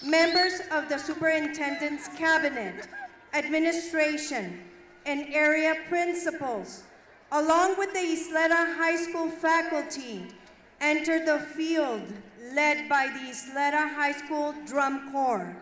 members of the Superintendent's Cabinet, administration, and area principals, along with the Ysleta High School faculty, entered the field led by the Ysleta High School Drum Corps.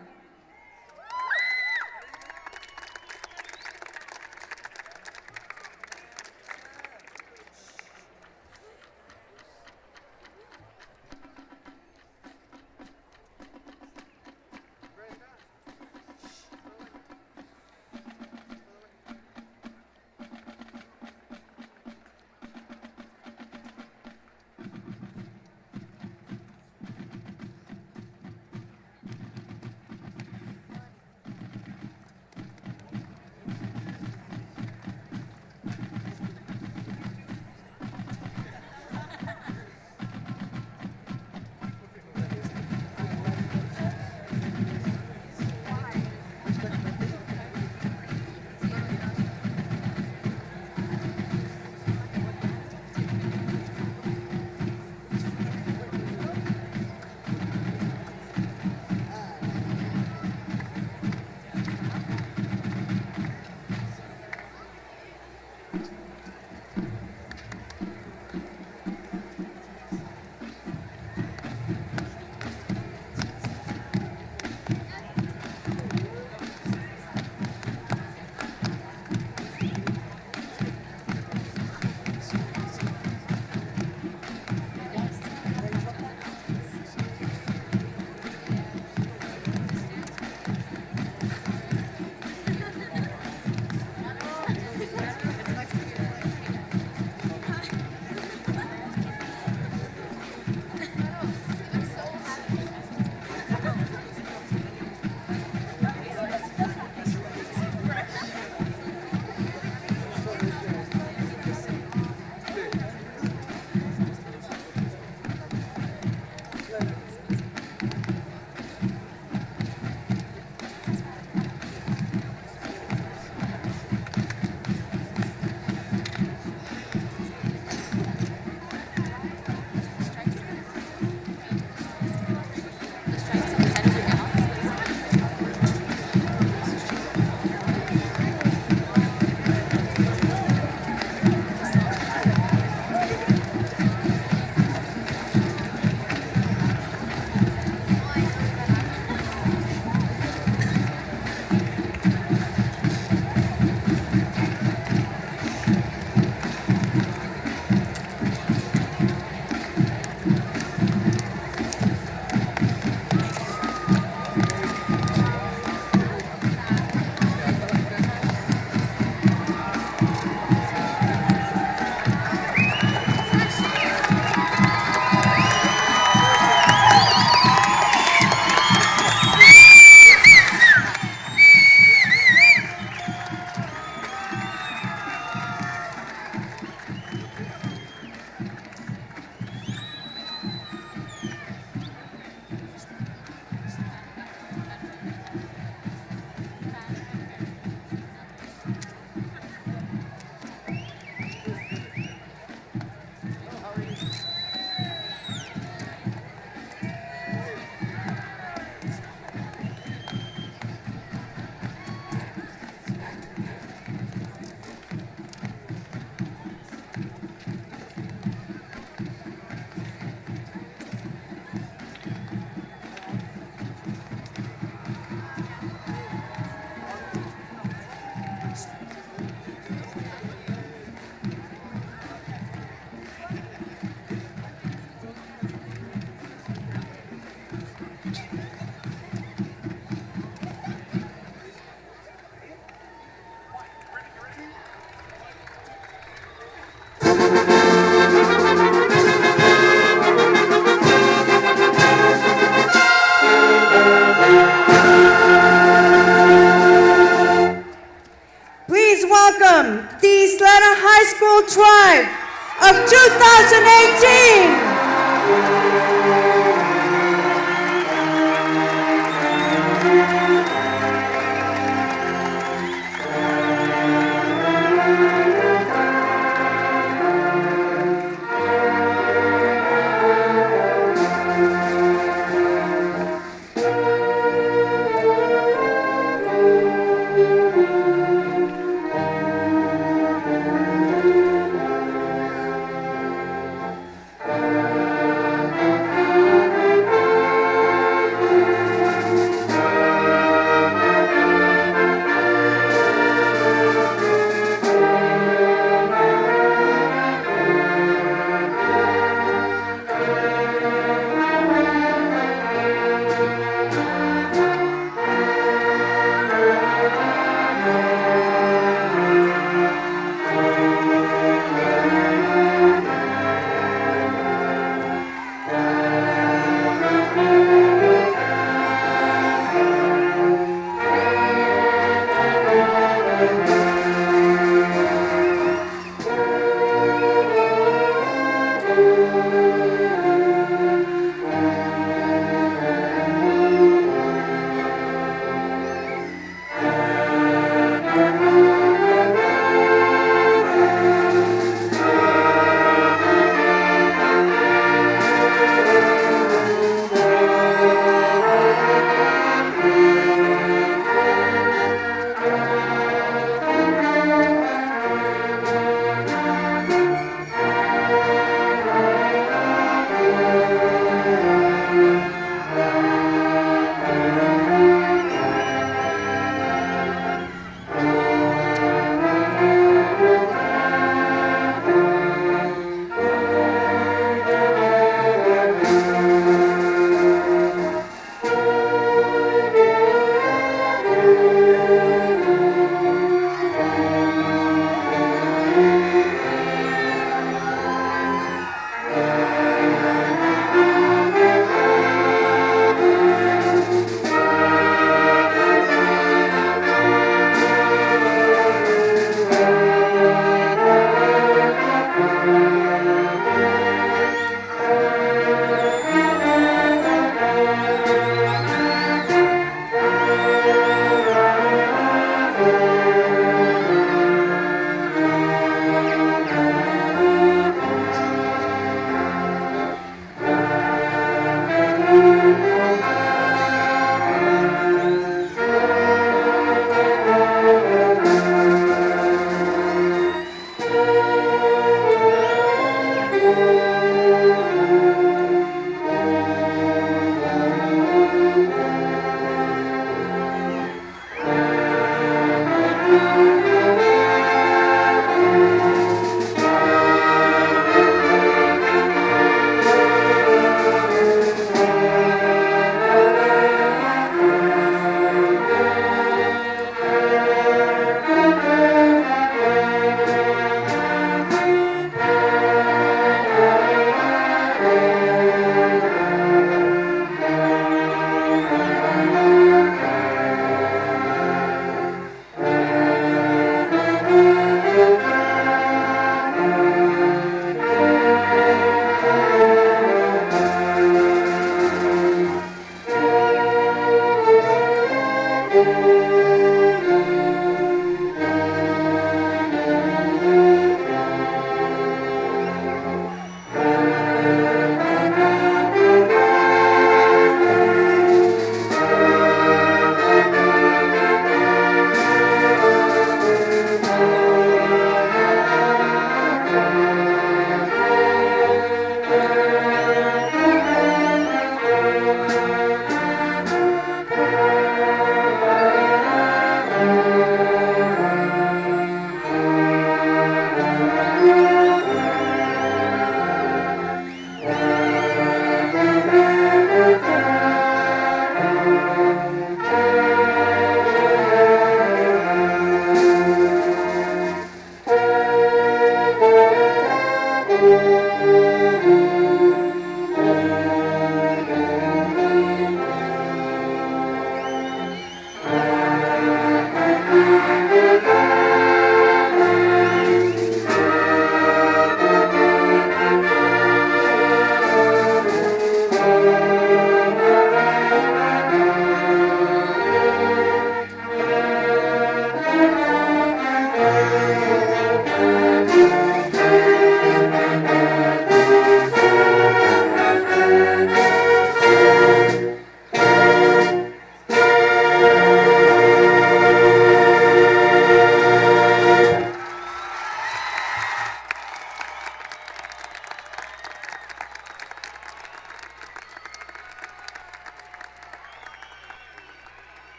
welcome the Ysleta High School Tribe of 2018.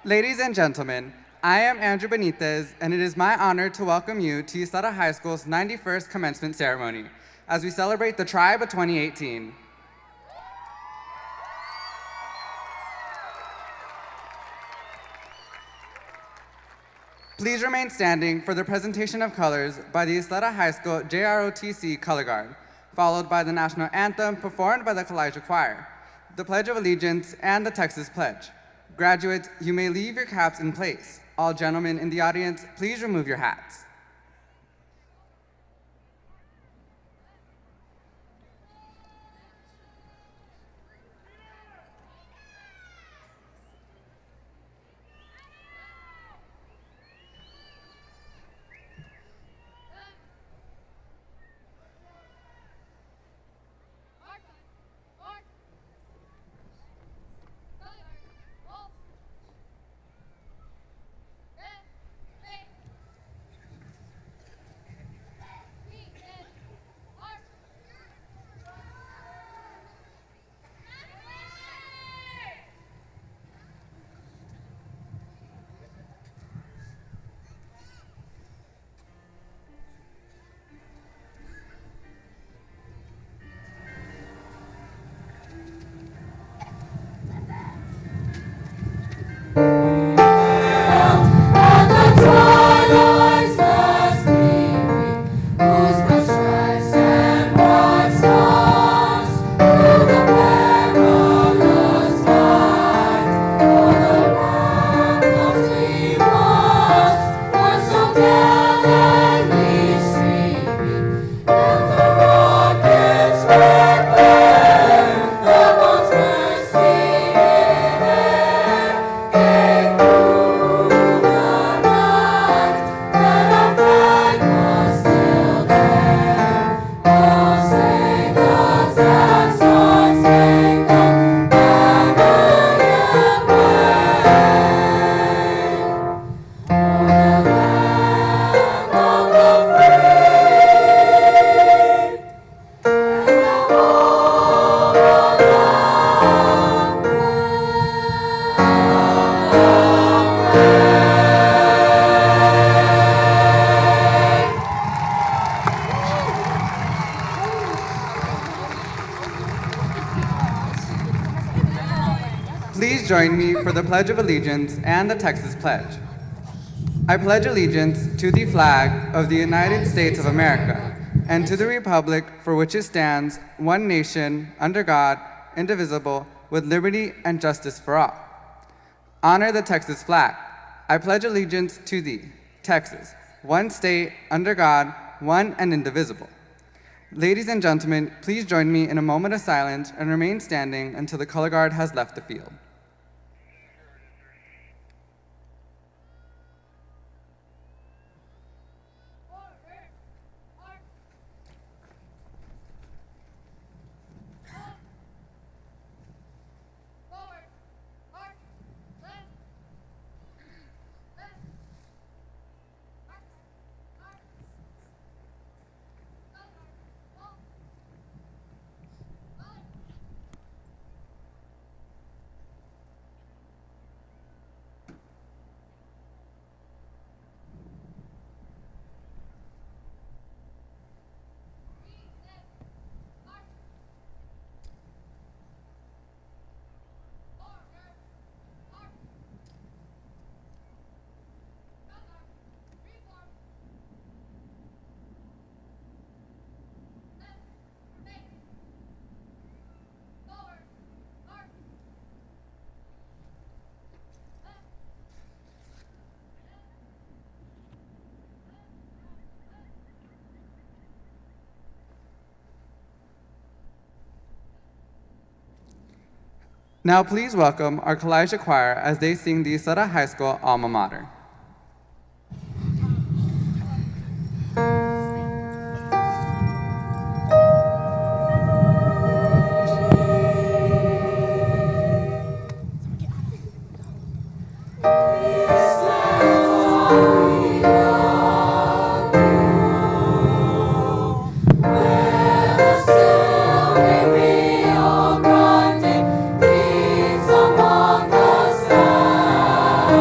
Ladies and gentlemen, I am Andrew Benitez, and it is my honor to welcome you to Ysleta High School's 91st commencement ceremony as we celebrate the Tribe of 2018. Please remain standing for the presentation of colors by the Ysleta High School JROTC Color Guard, followed by the national anthem performed by the Colachis Choir, the Pledge of Allegiance, and the Texas Pledge. Graduates, you may leave your caps in place. All gentlemen in the audience, please remove your hats. Please join me for the Pledge of Allegiance and the Texas Pledge. I pledge allegiance to the flag of the United States of America and to the republic for which it stands, one nation, under God, indivisible, with liberty and justice for all. Honor the Texas flag. I pledge allegiance to thee, Texas, one state, under God, one and indivisible. Ladies and gentlemen, please join me in a moment of silence and remain standing until the color guard has left the field. Now please welcome our Colachis Choir as they sing the Ysleta High School Alma Mater. Among the stars.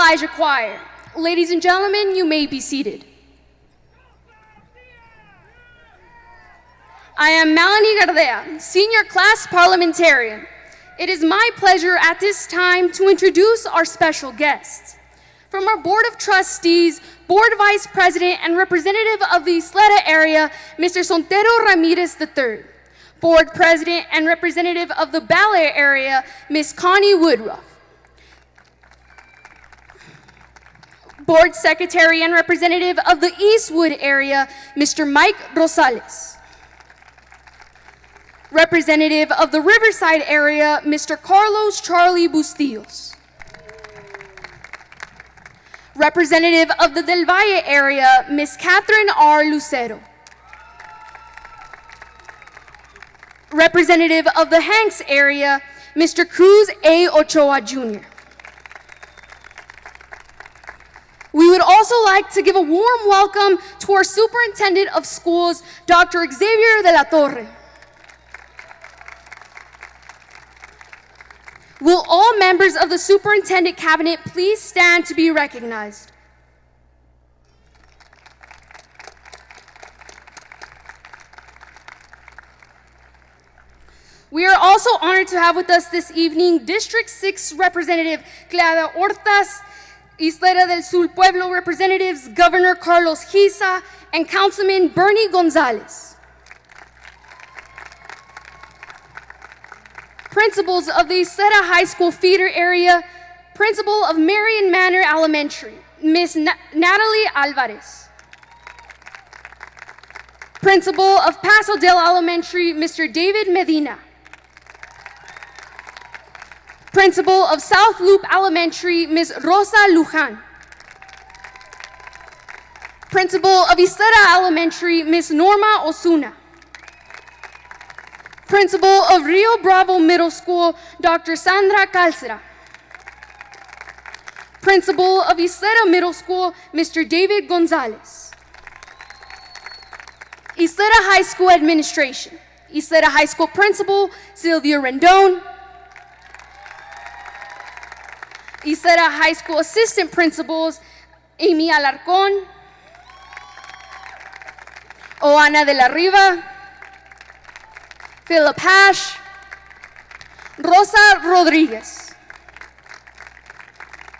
Elijah Choir. Ladies and gentlemen, you may be seated. I am Melanie Gardea, Senior Class Parliamentarian. It is my pleasure at this time to introduce our special guests. From our Board of Trustees, Board Vice President and Representative of the Ysleta area, Mr. Sontero Ramirez III. Board President and Representative of the Bel Air area, Ms. Connie Woodruff. Board Secretary and Representative of the Eastwood area, Mr. Mike Rosales. Representative of the Riverside area, Mr. Carlos Charlie Bustillos. Representative of the Del Valle area, Ms. Catherine R. Lucero. Representative of the Hanks area, Mr. Cruz A. Ochoa Jr. We would also like to give a warm welcome to our Superintendent of Schools, Dr. Xavier de la Torre. Will all members of the Superintendent Cabinet please stand to be recognized? We are also honored to have with us this evening District 6 Representative Clara Hortas, Ysleta del Sul Pueblo Representatives Governor Carlos Giza, and Councilman Bernie Gonzalez. Principals of the Ysleta High School feeder area, Principal of Marion Manor Elementary, Ms. Natalie Alvarez. Principal of Paso Del Elementary, Mr. David Medina. Principal of South Loop Elementary, Ms. Rosa Luján. Principal of Ysleta Elementary, Ms. Norma Osuna. Principal of Rio Bravo Middle School, Dr. Sandra Calcera. Principal of Ysleta Middle School, Mr. David Gonzalez. Ysleta High School Administration. Ysleta High School Principal, Sylvia Rendon. Ysleta High School Assistant Principals, Amy Alarcón, Oana de la Riva, Philip Hash, Rosa Rodriguez.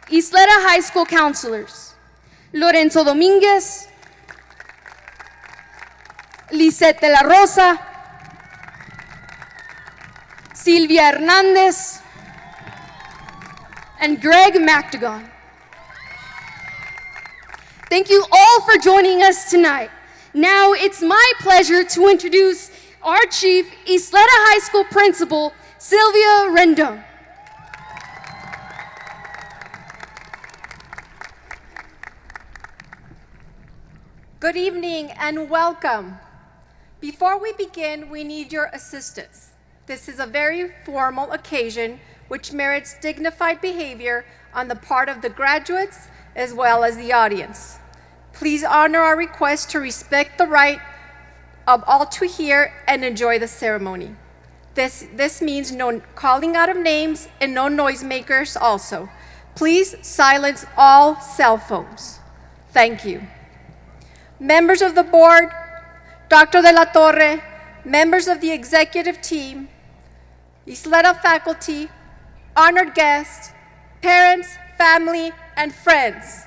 Ysleta High School Counselors, Lorenzo Dominguez, Lisette de la Rosa, Silvia Hernandez, and Greg McDogon. Thank you all for joining us tonight. Now it's my pleasure to introduce our Chief Ysleta High School Principal, Sylvia Rendon. Good evening and welcome. Before we begin, we need your assistance. This is a very formal occasion which merits dignified behavior on the part of the graduates as well as the audience. Please honor our request to respect the right of all to hear and enjoy the ceremony. This means no calling out of names and no noisemakers also. Please silence all cell phones. Thank you. Members of the board, Dr. de la Torre, members of the executive team, Ysleta faculty, honored guests, parents, family, and friends.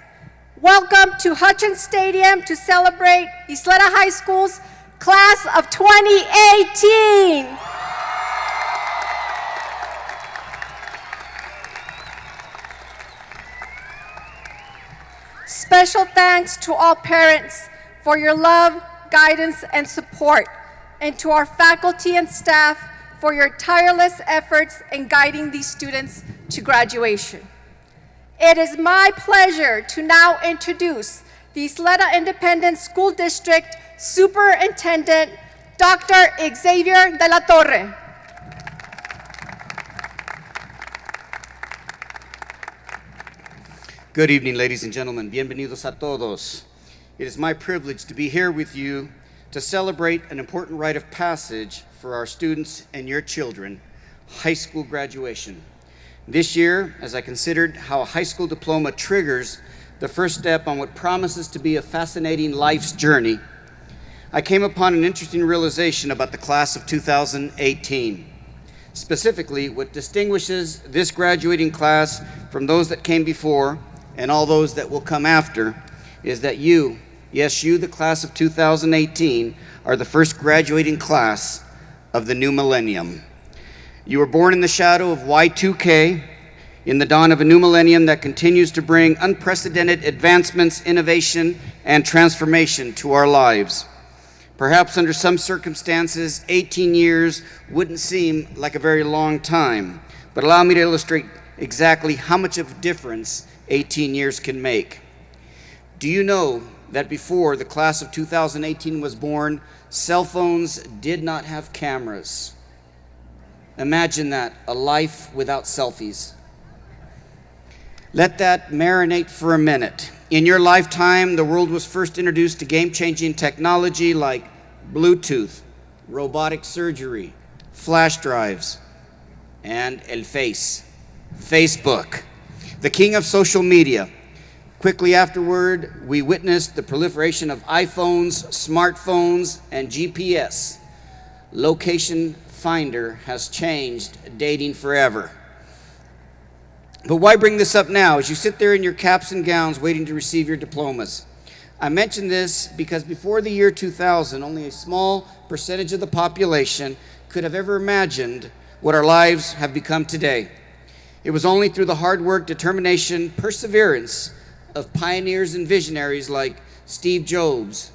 Welcome to HS Stadium to celebrate Ysleta High School's class of 2018. Special thanks to all parents for your love, guidance, and support, and to our faculty and staff for your tireless efforts in guiding these students to graduation. It is my pleasure to now introduce the Ysleta Independent School District Superintendent, Dr. Xavier de la Torre. Good evening, ladies and gentlemen. Bienvenidos a todos. It is my privilege to be here with you to celebrate an important rite of passage for our students and your children, high school graduation. This year, as I considered how a high school diploma triggers the first step on what promises to be a fascinating life's journey, I came upon an interesting realization about the class of 2018. Specifically, what distinguishes this graduating class from those that came before and all those that will come after is that you, yes, you, the class of 2018, are the first graduating class of the new millennium. You were born in the shadow of Y2K, in the dawn of a new millennium that continues to bring unprecedented advancements, innovation, and transformation to our lives. Perhaps under some circumstances, 18 years wouldn't seem like a very long time, but allow me to illustrate exactly how much of a difference 18 years can make. Do you know that before the class of 2018 was born, cell phones did not have cameras? Imagine that, a life without selfies. Let that marinate for a minute. In your lifetime, the world was first introduced to game-changing technology like Bluetooth, robotic surgery, flash drives, and Facebook, the king of social media. Quickly afterward, we witnessed the proliferation of iPhones, smartphones, and GPS. Location Finder has changed dating forever. But why bring this up now as you sit there in your caps and gowns waiting to receive your diplomas? I mention this because before the year 2000, only a small percentage of the population could have ever imagined what our lives have become today. It was only through the hard work, determination, perseverance of pioneers and visionaries like Steve Jobs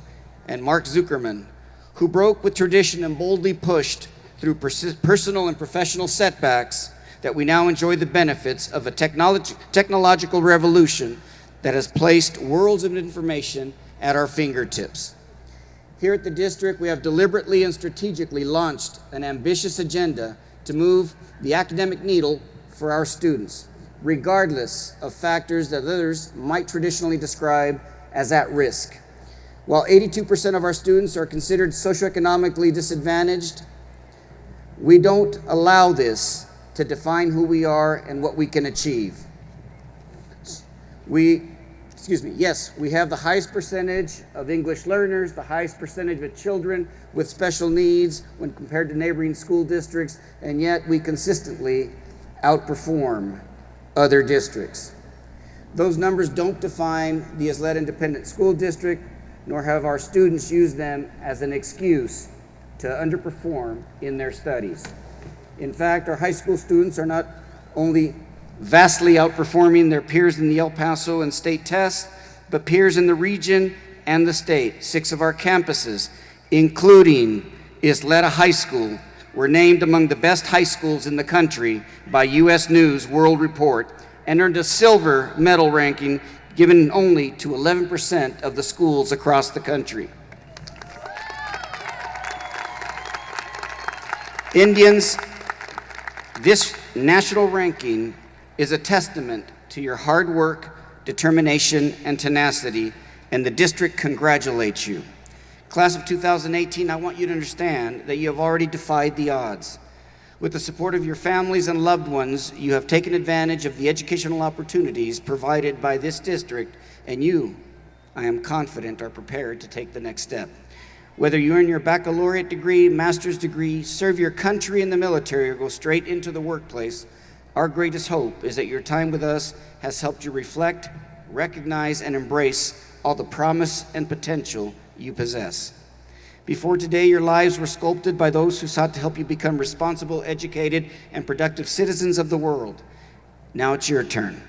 and Mark Zuckerman, who broke with tradition and boldly pushed through personal and professional setbacks, that we now enjoy the benefits of a technological revolution that has placed worlds of information at our fingertips. Here at the district, we have deliberately and strategically launched an ambitious agenda to move the academic needle for our students, regardless of factors that others might traditionally describe as at risk. While 82% of our students are considered socioeconomically disadvantaged, we don't allow this to define who we are and what we can achieve. Yes, we have the highest percentage of English learners, the highest percentage of children with special needs when compared to neighboring school districts, and yet we consistently outperform other districts. Those numbers don't define the Ysleta Independent School District, nor have our students used them as an excuse to underperform in their studies. In fact, our high school students are not only vastly outperforming their peers in the El Paso and state tests, but peers in the region and the state. 6 of our campuses, including Ysleta High School, were named among the best high schools in the country by U.S. News World Report and earned a silver medal ranking given only to 11% of the schools across the country. Indians, this national ranking is a testament to your hard work, determination, and tenacity, and the district congratulates you. Class of 2018, I want you to understand that you have already defied the odds. With the support of your families and loved ones, you have taken advantage of the educational opportunities provided by this district, and you, I am confident, are prepared to take the next step. Whether you earn your baccalaureate degree, master's degree, serve your country in the military, or go straight into the workplace, our greatest hope is that your time with us has helped you reflect, recognize, and embrace all the promise and potential you possess. Before today, your lives were sculpted by those who sought to help you become responsible, educated, and productive citizens of the world. Now it's your turn.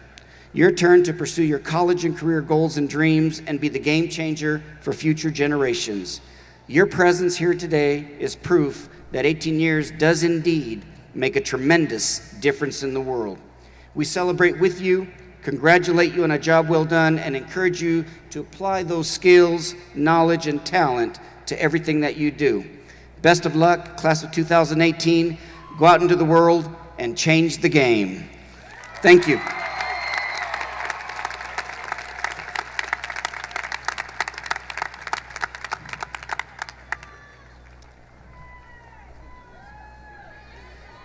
Your turn to pursue your college and career goals and dreams and be the game changer for future generations. Your presence here today is proof that 18 years does indeed make a tremendous difference in the world. We celebrate with you, congratulate you on a job well done, and encourage you to apply those skills, knowledge, and talent to everything that you do. Best of luck, class of 2018. Go out into the world and change the game. Thank you.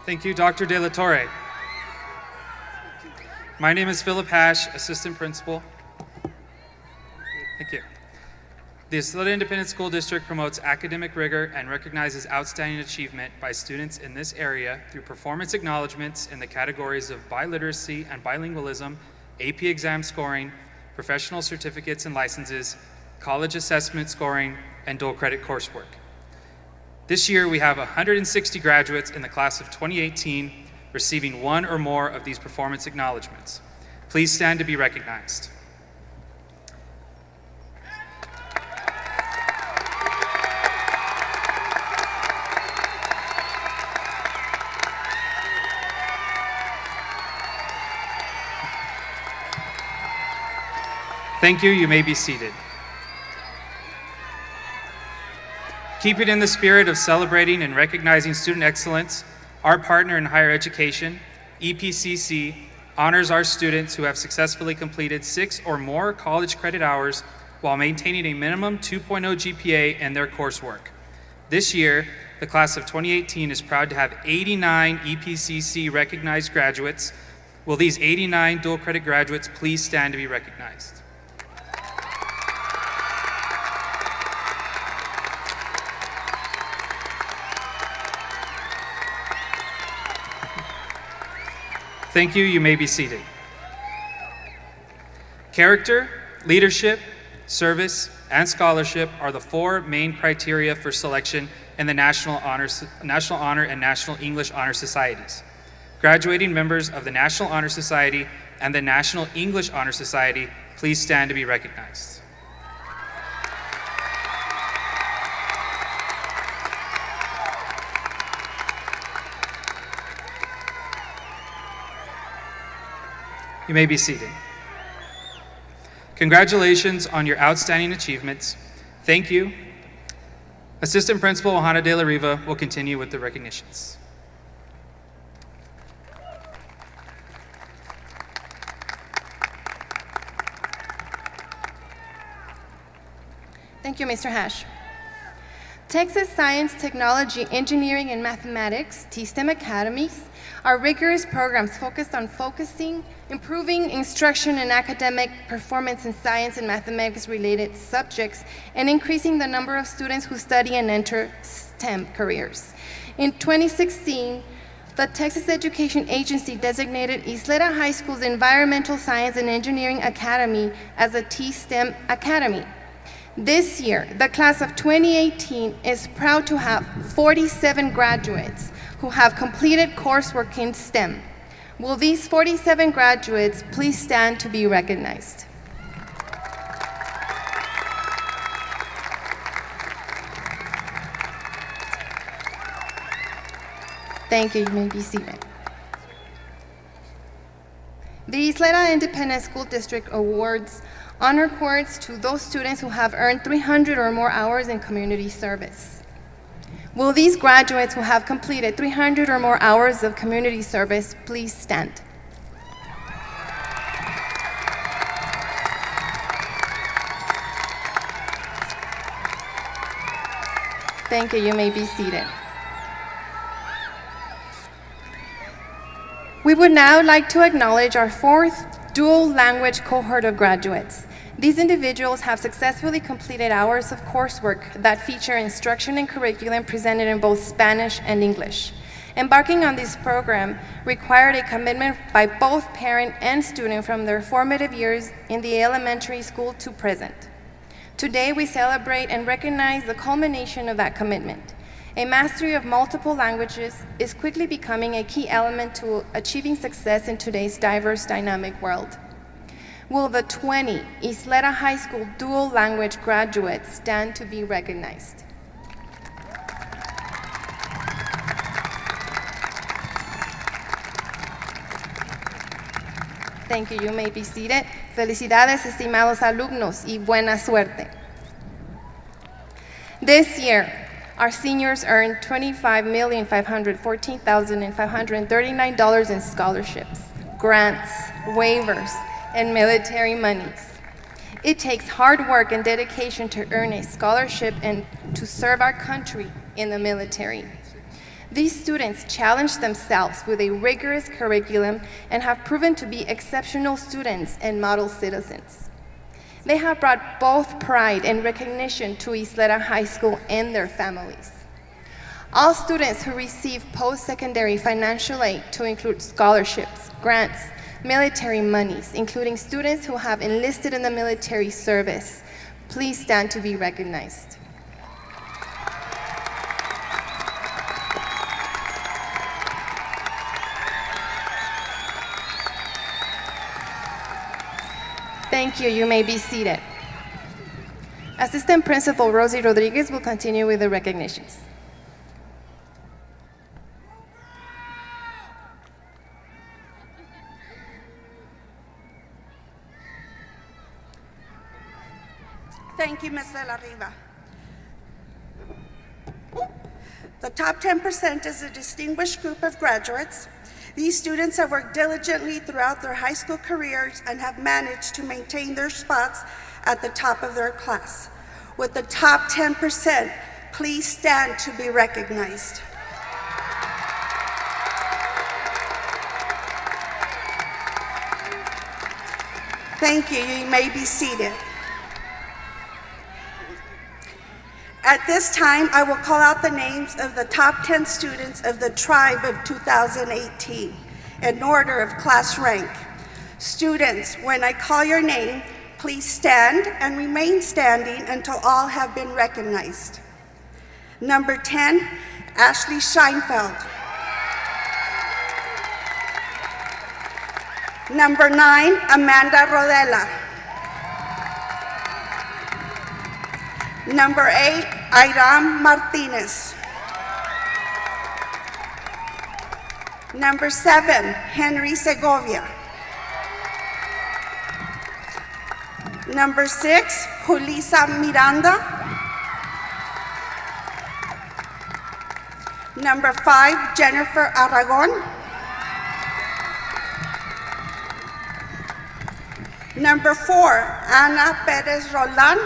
Thank you, Dr. De La Torre. My name is Philip Hash, Assistant Principal. Thank you. The Ysleta Independent School District promotes academic rigor and recognizes outstanding achievement by students in this area through performance acknowledgments in the categories of biliteracy and bilingualism, AP exam scoring, professional certificates and licenses, college assessment scoring, and dual credit coursework. This year, we have 160 graduates in the class of 2018 receiving one or more of these performance acknowledgments. Please stand to be recognized. Thank you. You may be seated. Keeping in the spirit of celebrating and recognizing student excellence, our partner in higher education, EPCC, honors our students who have successfully completed 6 or more college credit hours while maintaining a minimum 2.0 GPA in their coursework. This year, the class of 2018 is proud to have 89 EPCC recognized graduates. Will these 89 dual credit graduates please stand to be recognized? Thank you. You may be seated. Character, leadership, service, and scholarship are the 4 main criteria for selection in the National Honor and National English Honor Societies. Graduating members of the National Honor Society and the National English Honor Society, please stand to be recognized. You may be seated. Congratulations on your outstanding achievements. Thank you. Assistant Principal Johanna de la Riva will continue with the recognitions. Thank you, Mr. Hash. Texas Science, Technology, Engineering, and Mathematics, TSTEM Academies, are rigorous programs focused on improving instruction and academic performance in science and mathematics-related subjects, and increasing the number of students who study and enter STEM careers. In 2016, the Texas Education Agency designated Ysleta High School's Environmental Science and Engineering Academy as a TSTEM Academy. This year, the class of 2018 is proud to have 47 graduates who have completed coursework in STEM. Will these 47 graduates please stand to be recognized? Thank you. You may be seated. The Ysleta Independent School District awards honor cords to those students who have earned 300 or more hours in community service. Will these graduates who have completed 300 or more hours of community service please stand? Thank you. You may be seated. We would now like to acknowledge our 4th dual language cohort of graduates. These individuals have successfully completed hours of coursework that feature instruction and curriculum presented in both Spanish and English. Embarking on this program required a commitment by both parent and student from their formative years in the elementary school to present. Today, we celebrate and recognize the culmination of that commitment. A mastery of multiple languages is quickly becoming a key element to achieving success in today's diverse, dynamic world. Will the 20 Ysleta High School dual language graduates stand to be recognized? Thank you. You may be seated. Felicidades, estimados alumnos, y buena suerte. This year, our seniors earned $25,514,539 in scholarships, grants, waivers, and military monies. It takes hard work and dedication to earn a scholarship and to serve our country in the military. These students challenge themselves with a rigorous curriculum and have proven to be exceptional students and model citizens. They have brought both pride and recognition to Ysleta High School and their families. All students who receive post-secondary financial aid, to include scholarships, grants, military monies, including students who have enlisted in the military service, please stand to be recognized. Thank you. You may be seated. Assistant Principal Rosie Rodriguez will continue with the recognitions. Thank you, Ms. De La Riva. The top 10% is a distinguished group of graduates. These students have worked diligently throughout their high school careers and have managed to maintain their spots at the top of their class. With the top 10%, please stand to be recognized. Thank you. You may be seated. At this time, I will call out the names of the top 10 students of the Tribe of 2018 in order of class rank. Students, when I call your name, please stand and remain standing until all have been recognized. Number 10, Ashley Scheinfeld. Number 9, Amanda Rodela. Number 8, Iram Martinez. Number 7, Henry Segovia. Number 6, Julissa Miranda. Number 5, Jennifer Aragon. Number 4, Ana Perez Roland.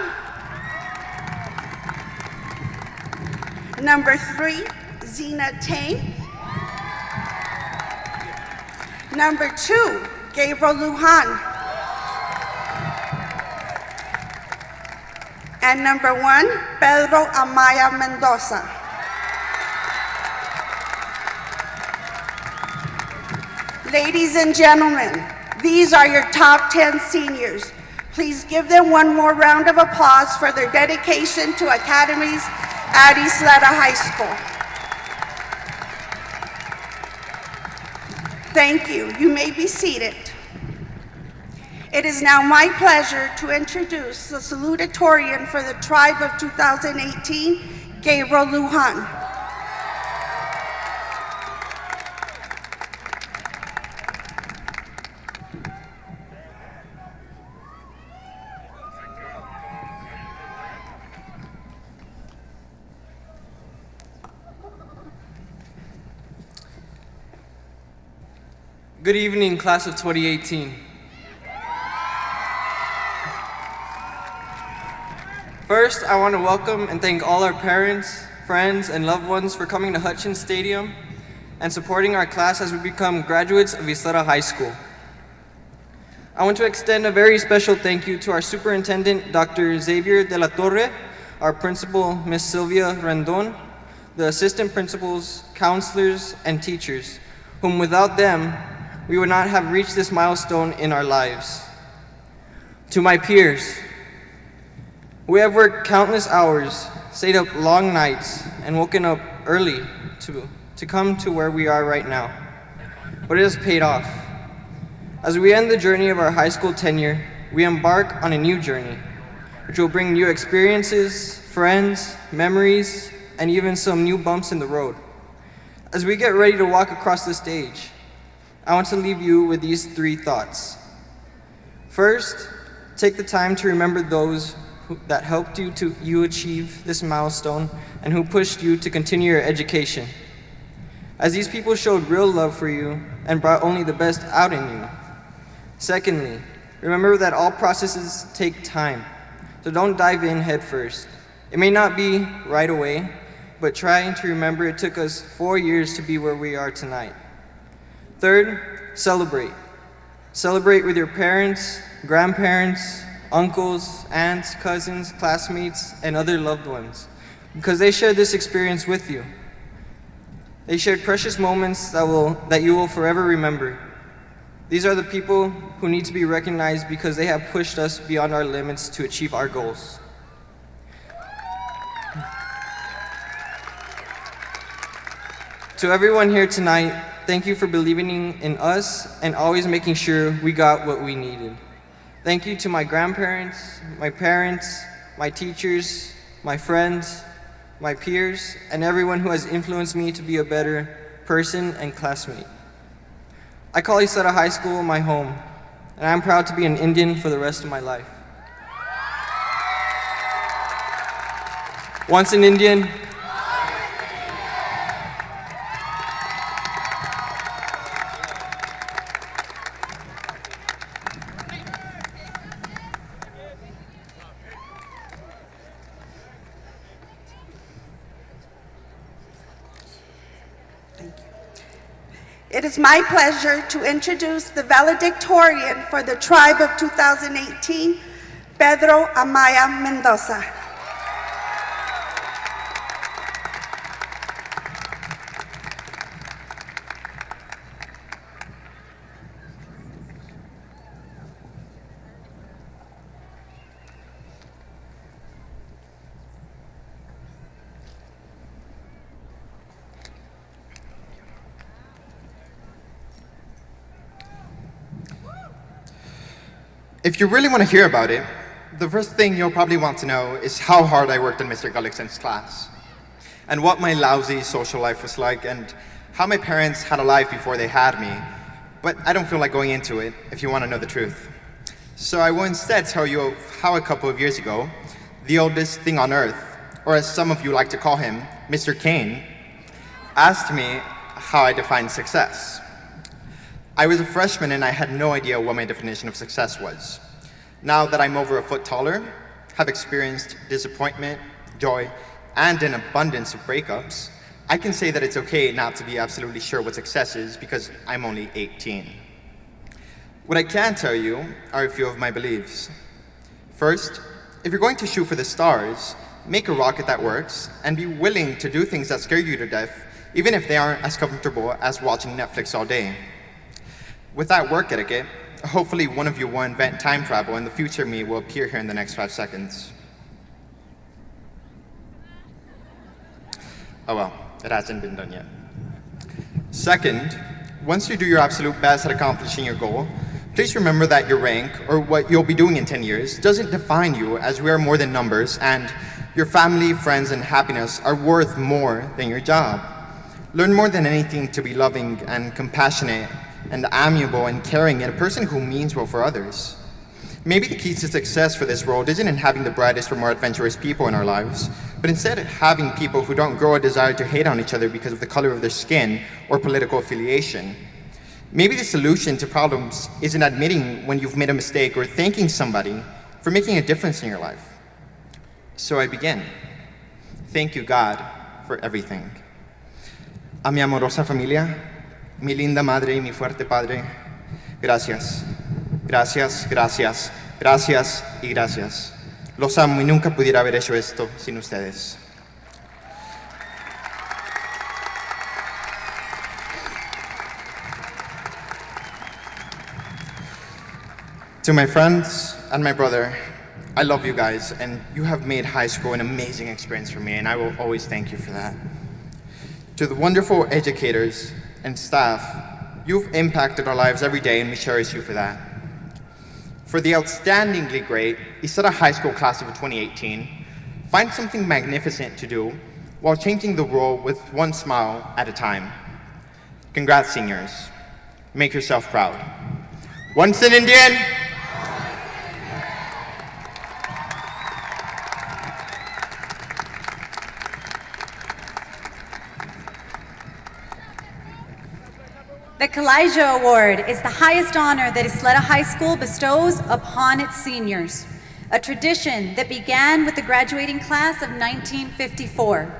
Number 3, Zena Tame. Number 2, Gabriel Lujan. And number 1, Pedro Amaya Mendoza. Ladies and gentlemen, these are your top 10 seniors. Please give them one more round of applause for their dedication to academies at Ysleta High School. Thank you. You may be seated. It is now my pleasure to introduce the Salutatorian for the Tribe of 2018, Gabriel Lujan. Good evening, class of 2018. First, I want to welcome and thank all our parents, friends, and loved ones for coming to HS Stadium and supporting our class as we become graduates of Ysleta High School. I want to extend a very special thank you to our Superintendent, Dr. Xavier de la Torre, our Principal, Ms. Sylvia Rendon, the Assistant Principals, Counselors, and Teachers, whom without them, we would not have reached this milestone in our lives. To my peers, we have worked countless hours, stayed up long nights, and woken up early to come to where we are right now. But it has paid off. As we end the journey of our high school tenure, we embark on a new journey, which will bring new experiences, friends, memories, and even some new bumps in the road. As we get ready to walk across the stage, I want to leave you with these 3 thoughts. First, take the time to remember those that helped you achieve this milestone and who pushed you to continue your education, as these people showed real love for you and brought only the best out in you. Secondly, remember that all processes take time, so don't dive in head first. It may not be right away, but trying to remember it took us 4 years to be where we are tonight. Third, celebrate. Celebrate with your parents, grandparents, uncles, aunts, cousins, classmates, and other loved ones, because they shared this experience with you. They shared precious moments that you will forever remember. These are the people who need to be recognized because they have pushed us beyond our limits to achieve our goals. To everyone here tonight, thank you for believing in us and always making sure we got what we needed. Thank you to my grandparents, my parents, my teachers, my friends, my peers, and everyone who has influenced me to be a better person and classmate. I call Ysleta High School my home, and I'm proud to be an Indian for the rest of my life. Once an Indian, It is my pleasure to introduce the valedictorian for the Tribe of 2018, Pedro Amaya Mendoza. If you really want to hear about it, the first thing you'll probably want to know is how hard I worked in Mr. Gullickson's class, and what my lousy social life was like, and how my parents had a life before they had me. But I don't feel like going into it if you want to know the truth. So I will instead tell you of how a couple of years ago, the oldest thing on earth, or as some of you like to call him, Mr. Kane, asked me how I defined success. I was a freshman and I had no idea what my definition of success was. Now that I'm over a foot taller, have experienced disappointment, joy, and an abundance of breakups, I can say that it's okay not to be absolutely sure what success is because I'm only 18. What I can tell you are a few of my beliefs. First, if you're going to shoot for the stars, make a rocket that works and be willing to do things that scare you to death, even if they aren't as comfortable as watching Netflix all day. With that work etiquette, hopefully one of you will invent time travel and the future me will appear here in the next 5 seconds. Oh well, it hasn't been done yet. Second, once you do your absolute best at accomplishing your goal, please remember that your rank, or what you'll be doing in 10 years, doesn't define you, as we are more than numbers, and your family, friends, and happiness are worth more than your job. Learn more than anything to be loving and compassionate and amiable and caring, and a person who means well for others. Maybe the key to success for this world isn't in having the brightest or more adventurous people in our lives, but instead having people who don't grow a desire to hate on each other because of the color of their skin or political affiliation. Maybe the solution to problems isn't admitting when you've made a mistake or thanking somebody for making a difference in your life. So I begin. Thank you, God, for everything. A mi amorosa familia, mi linda madre y mi fuerte padre, gracias. Gracias, gracias, gracias y gracias. Los amo y nunca pudiera haber hecho esto sin ustedes. To my friends and my brother, I love you guys, and you have made high school an amazing experience for me, and I will always thank you for that. To the wonderful educators and staff, you've impacted our lives every day, and we cherish you for that. For the outstandingly great Ysleta High School class of 2018, find something magnificent to do while changing the world with one smile at a time. Congrats, seniors. Make yourself proud. Once an Indian. The Colachis Award is the highest honor that Ysleta High School bestows upon its seniors, a tradition that began with the graduating class of 1954.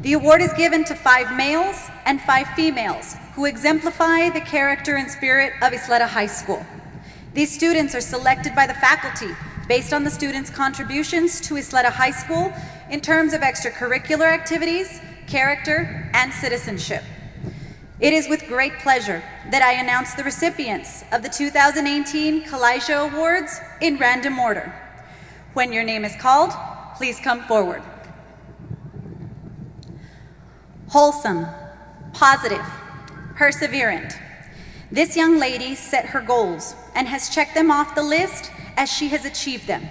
The award is given to 5 males and 5 females who exemplify the character and spirit of Ysleta High School. These students are selected by the faculty based on the students' contributions to Ysleta High School in terms of extracurricular activities, character, and citizenship. It is with great pleasure that I announce the recipients of the 2018 Colachis Awards in random order. When your name is called, please come forward. Wholesome, positive, perseverant. This young lady set her goals and has checked them off the list as she has achieved them.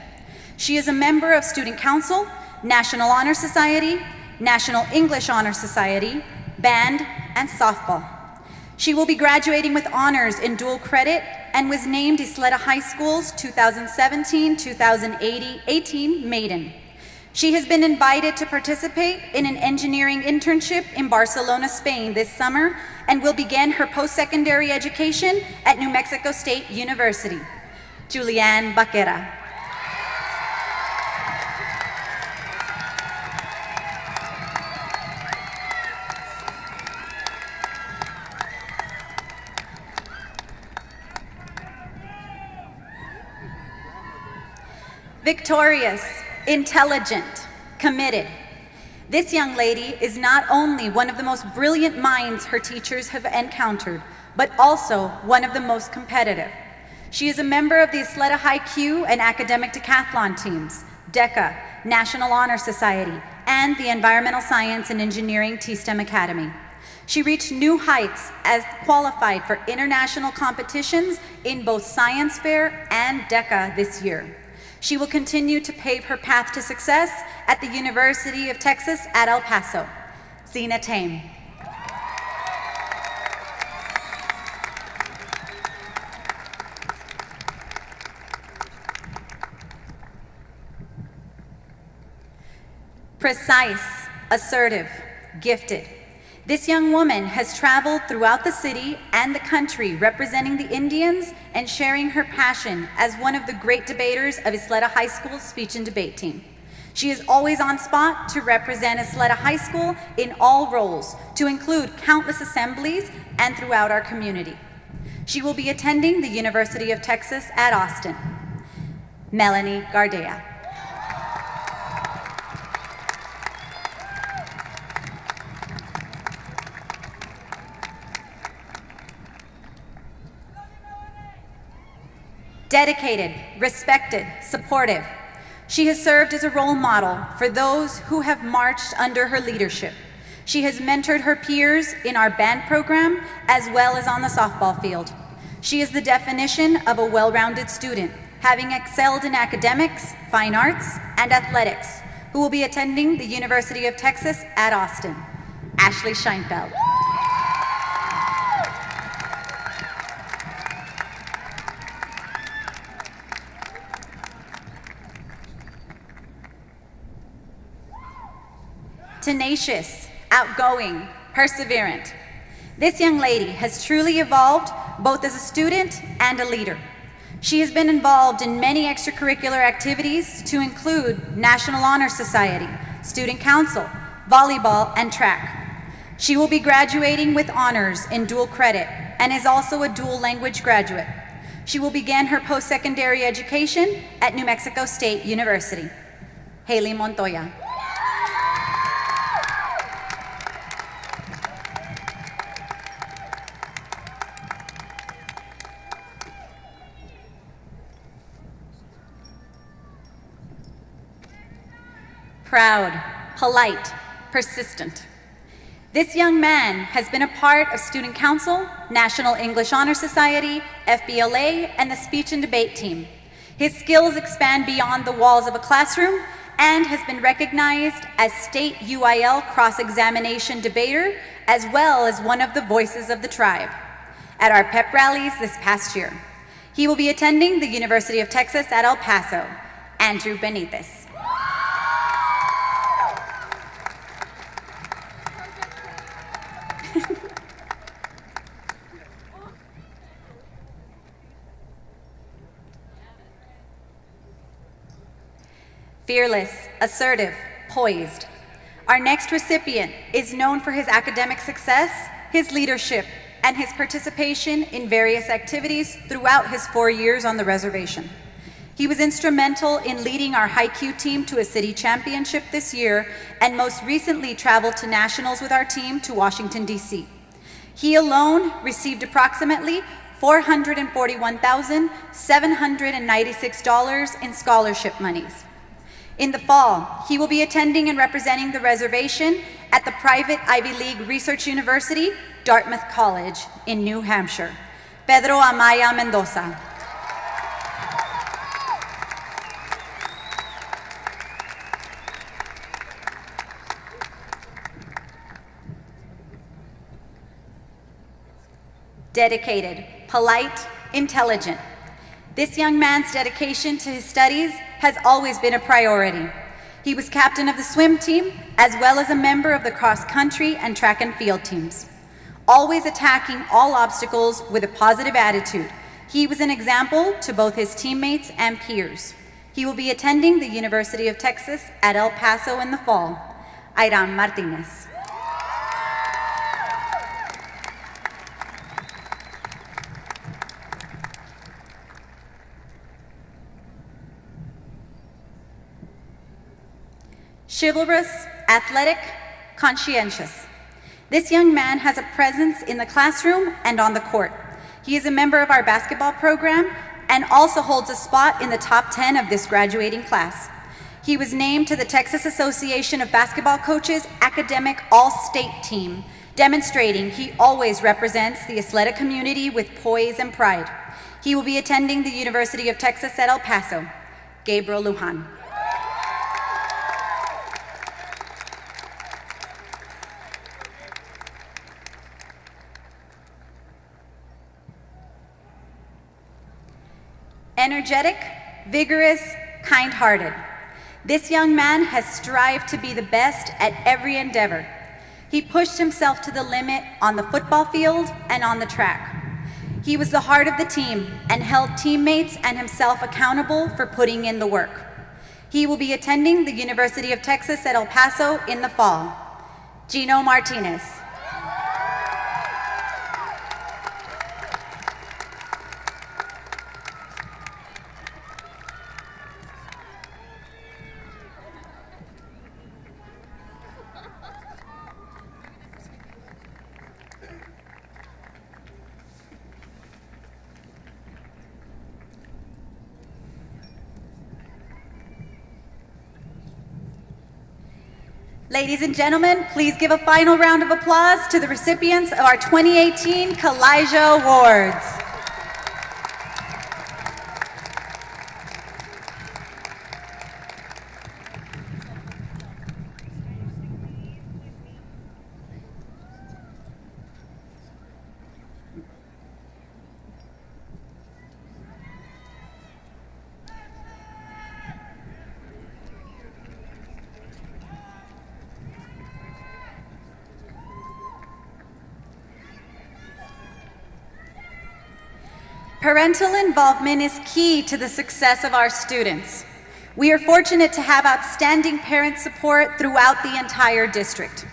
She is a member of Student Council, National Honor Society, National English Honor Society, band, and softball. She will be graduating with honors in dual credit and was named Ysleta High School's 2017-2018 Maiden. She has been invited to participate in an engineering internship in Barcelona, Spain this summer and will begin her post-secondary education at New Mexico State University. Julianne Baquera. Victorious, intelligent, committed. This young lady is not only one of the most brilliant minds her teachers have encountered, but also one of the most competitive. She is a member of the Ysleta High Q and Academic Decathlon teams, DECA, National Honor Society, and the Environmental Science and Engineering T-STEM Academy. She reached new heights as qualified for international competitions in both Science Fair and DECA this year. She will continue to pave her path to success at the University of Texas at El Paso. Zena Tame. Precise, assertive, gifted. This young woman has traveled throughout the city and the country representing the Indians and sharing her passion as one of the great debaters of Ysleta High School's speech and debate team. She is always on spot to represent Ysleta High School in all roles, to include countless assemblies and throughout our community. She will be attending the University of Texas at Austin. Melanie Gardea. Dedicated, respected, supportive. She has served as a role model for those who have marched under her leadership. She has mentored her peers in our band program as well as on the softball field. She is the definition of a well-rounded student, having excelled in academics, fine arts, and athletics, who will be attending the University of Texas at Austin. Ashley Scheinfeld. Tenacious, outgoing, perseverant. This young lady has truly evolved both as a student and a leader. She has been involved in many extracurricular activities to include National Honor Society, Student Council, volleyball, and track. She will be graduating with honors in dual credit and is also a dual language graduate. She will begin her post-secondary education at New Mexico State University. Haley Montoya. Proud, polite, persistent. This young man has been a part of Student Council, National English Honor Society, FBLA, and the speech and debate team. His skills expand beyond the walls of a classroom and has been recognized as State UIL cross-examination debater, as well as one of the voices of the tribe at our pep rallies this past year. He will be attending the University of Texas at El Paso. Andrew Benitez. Fearless, assertive, poised. Our next recipient is known for his academic success, his leadership, and his participation in various activities throughout his 4 years on the reservation. He was instrumental in leading our high-Q team to a city championship this year, and most recently traveled to nationals with our team to Washington, D.C. He alone received approximately $441,796 in scholarship monies. In the fall, he will be attending and representing the reservation at the private Ivy League research university, Dartmouth College in New Hampshire. Pedro Amaya Mendoza. Dedicated, polite, intelligent. This young man's dedication to his studies has always been a priority. He was captain of the swim team, as well as a member of the cross-country and track and field teams. Always attacking all obstacles with a positive attitude, he was an example to both his teammates and peers. He will be attending the University of Texas at El Paso in the fall. Airam Martinez. Chivalrous, athletic, conscientious. This young man has a presence in the classroom and on the court. He is a member of our basketball program and also holds a spot in the top 10 of this graduating class. He was named to the Texas Association of Basketball Coaches Academic All-State Team, demonstrating he always represents the Ysleta community with poise and pride. He will be attending the University of Texas at El Paso. Gabriel Lujan. Energetic, vigorous, kind-hearted. This young man has strived to be the best at every endeavor. He pushed himself to the limit on the football field and on the track. He was the heart of the team and held teammates and himself accountable for putting in the work. He will be attending the University of Texas at El Paso in the fall. Gino Martinez. Ladies and gentlemen, please give a final round of applause to the recipients of our 2018 Colachis Awards. Parental involvement is key to the success of our students. We are fortunate to have outstanding parent support throughout the entire district.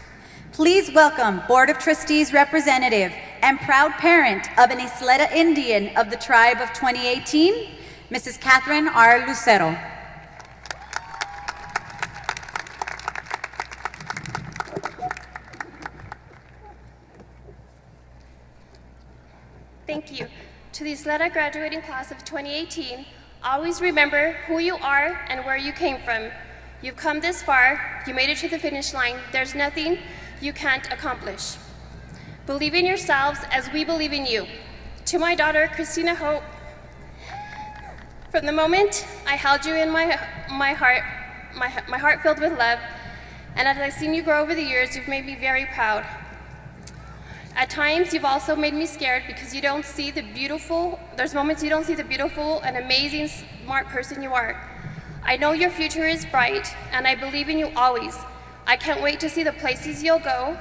Please welcome Board of Trustees representative and proud parent of an Ysleta Indian of the tribe of 2018, Mrs. Catherine R. Lucero. Thank you. To the Ysleta graduating class of 2018, always remember who you are and where you came from. You've come this far, you made it to the finish line. There's nothing you can't accomplish. Believe in yourselves as we believe in you. To my daughter, Christina Hope, from the moment I held you in my heart filled with love, and as I've seen you grow over the years, you've made me very proud. At times, you've also made me scared because you don't see the beautiful, there's moments you don't see the beautiful and amazing, smart person you are. I know your future is bright, and I believe in you always. I can't wait to see the places you'll go,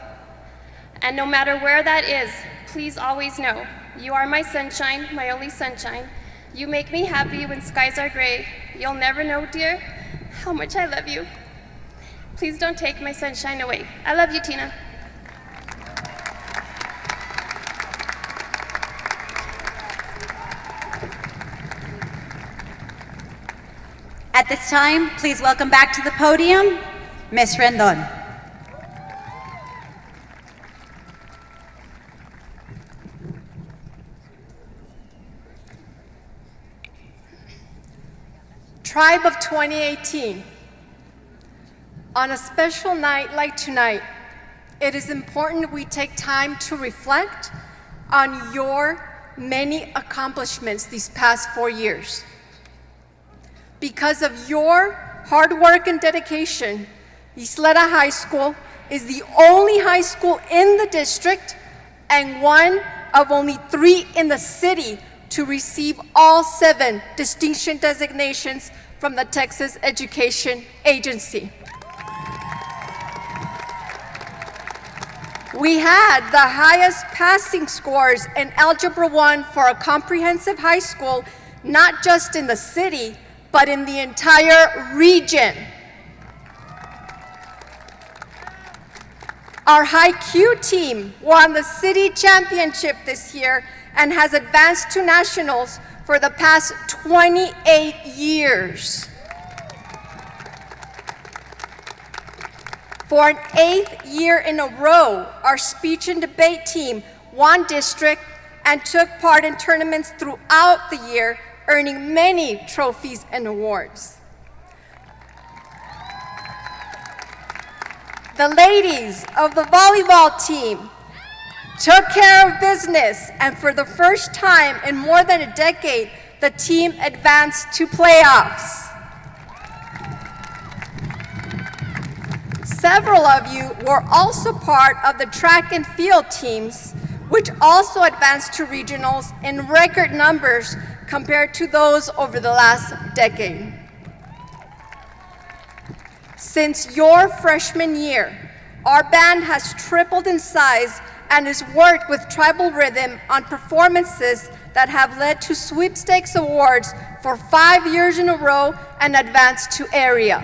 and no matter where that is, please always know, you are my sunshine, my only sunshine. You make me happy when skies are gray. You'll never know, dear, how much I love you. Please don't take my sunshine away. I love you, Tina. At this time, please welcome back to the podium, Ms. Rendon. Tribe of 2018. On a special night like tonight, it is important we take time to reflect on your many accomplishments these past 4 years. Because of your hard work and dedication, Ysleta High School is the only high school in the district and one of only 3 in the city to receive all 7 distinction designations from the Texas Education Agency. We had the highest passing scores in Algebra 1 for a comprehensive high school, not just in the city, but in the entire region. Our High Q team won the city championship this year and has advanced to nationals for the past 28 years. For an 8th year in a row, our speech and debate team won district and took part in tournaments throughout the year, earning many trophies and awards. The ladies of the volleyball team took care of business, and for the first time in more than a decade, the team advanced to playoffs. Several of you were also part of the track and field teams, which also advanced to regionals in record numbers compared to those over the last decade. Since your freshman year, our band has tripled in size and has worked with tribal rhythm on performances that have led to sweepstakes awards for 5 years in a row and advanced to area.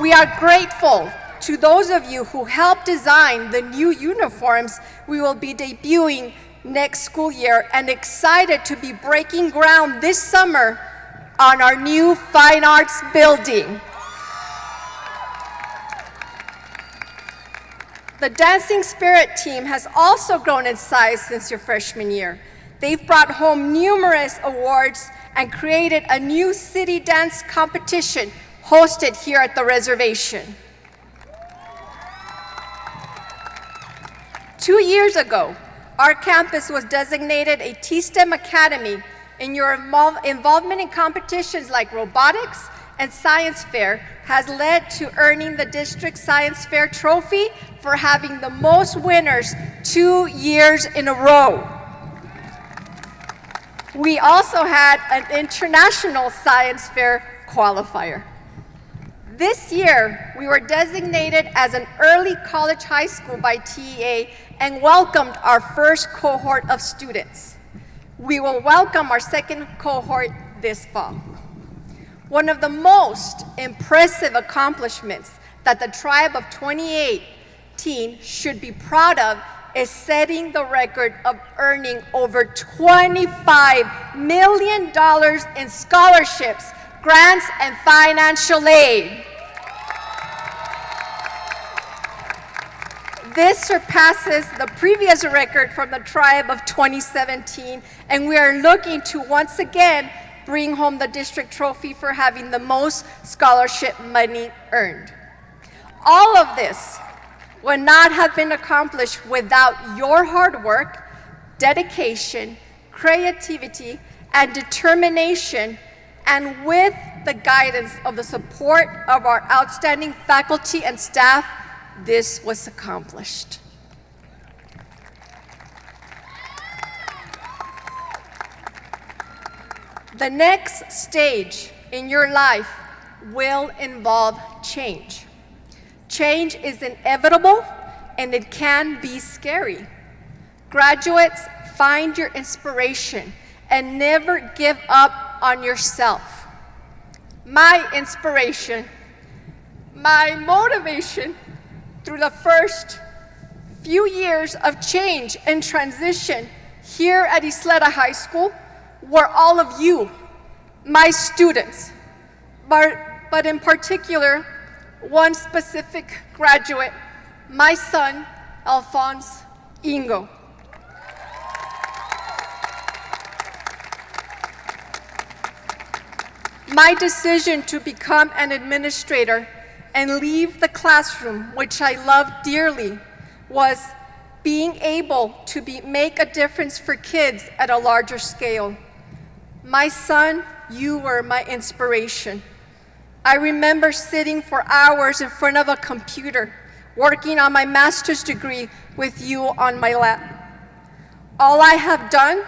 We are grateful to those of you who helped design the new uniforms we will be debuting next school year, and excited to be breaking ground this summer on our new Fine Arts building. The Dancing Spirit team has also grown in size since your freshman year. They've brought home numerous awards and created a new city dance competition hosted here at the reservation. 2 years ago, our campus was designated a T-STEM Academy, and your involvement in competitions like robotics and science fair has led to earning the district science fair trophy for having the most winners 2 years in a row. We also had an international science fair qualifier. This year, we were designated as an early college high school by TEA and welcomed our first cohort of students. We will welcome our second cohort this fall. One of the most impressive accomplishments that the Tribe of 2018 should be proud of is setting the record of earning over $25 million in scholarships, grants, and financial aid. This surpasses the previous record from the Tribe of 2017, and we are looking to once again bring home the district trophy for having the most scholarship money earned. All of this would not have been accomplished without your hard work, dedication, creativity, and determination, and with the guidance of the support of our outstanding faculty and staff, this was accomplished. The next stage in your life will involve change. Change is inevitable and it can be scary. Graduates, find your inspiration and never give up on yourself. my inspiration, my motivation through the first few years of change and transition here at Ysleta High School were all of you, my students, but in particular, one specific graduate, my son, Alphonse Ingo. My decision to become an administrator and leave the classroom, which I love dearly, was being able to make a difference for kids at a larger scale. My son, you were my inspiration. I remember sitting for hours in front of a computer, working on my master's degree with you on my lap. All I have done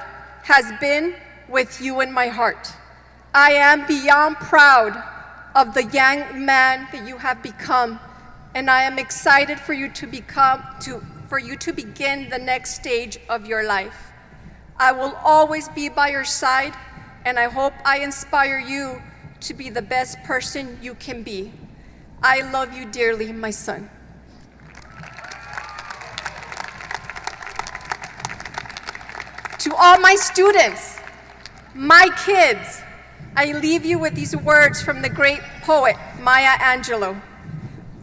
has been with you in my heart. I am beyond proud of the young man that you have become, and I am excited for you to begin the next stage of your life. I will always be by your side, and I hope I inspire you to be the best person you can be. I love you dearly, my son. To all my students, my kids, I leave you with these words from the great poet, Maya Angelou.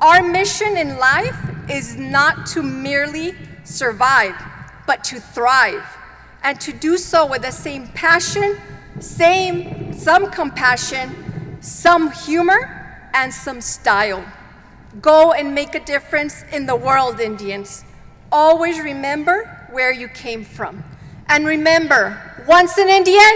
Our mission in life is not to merely survive, but to thrive, and to do so with the same passion, some compassion, some humor, and some style. Go and make a difference in the world, Indians. Always remember where you came from. And remember, once an Indian,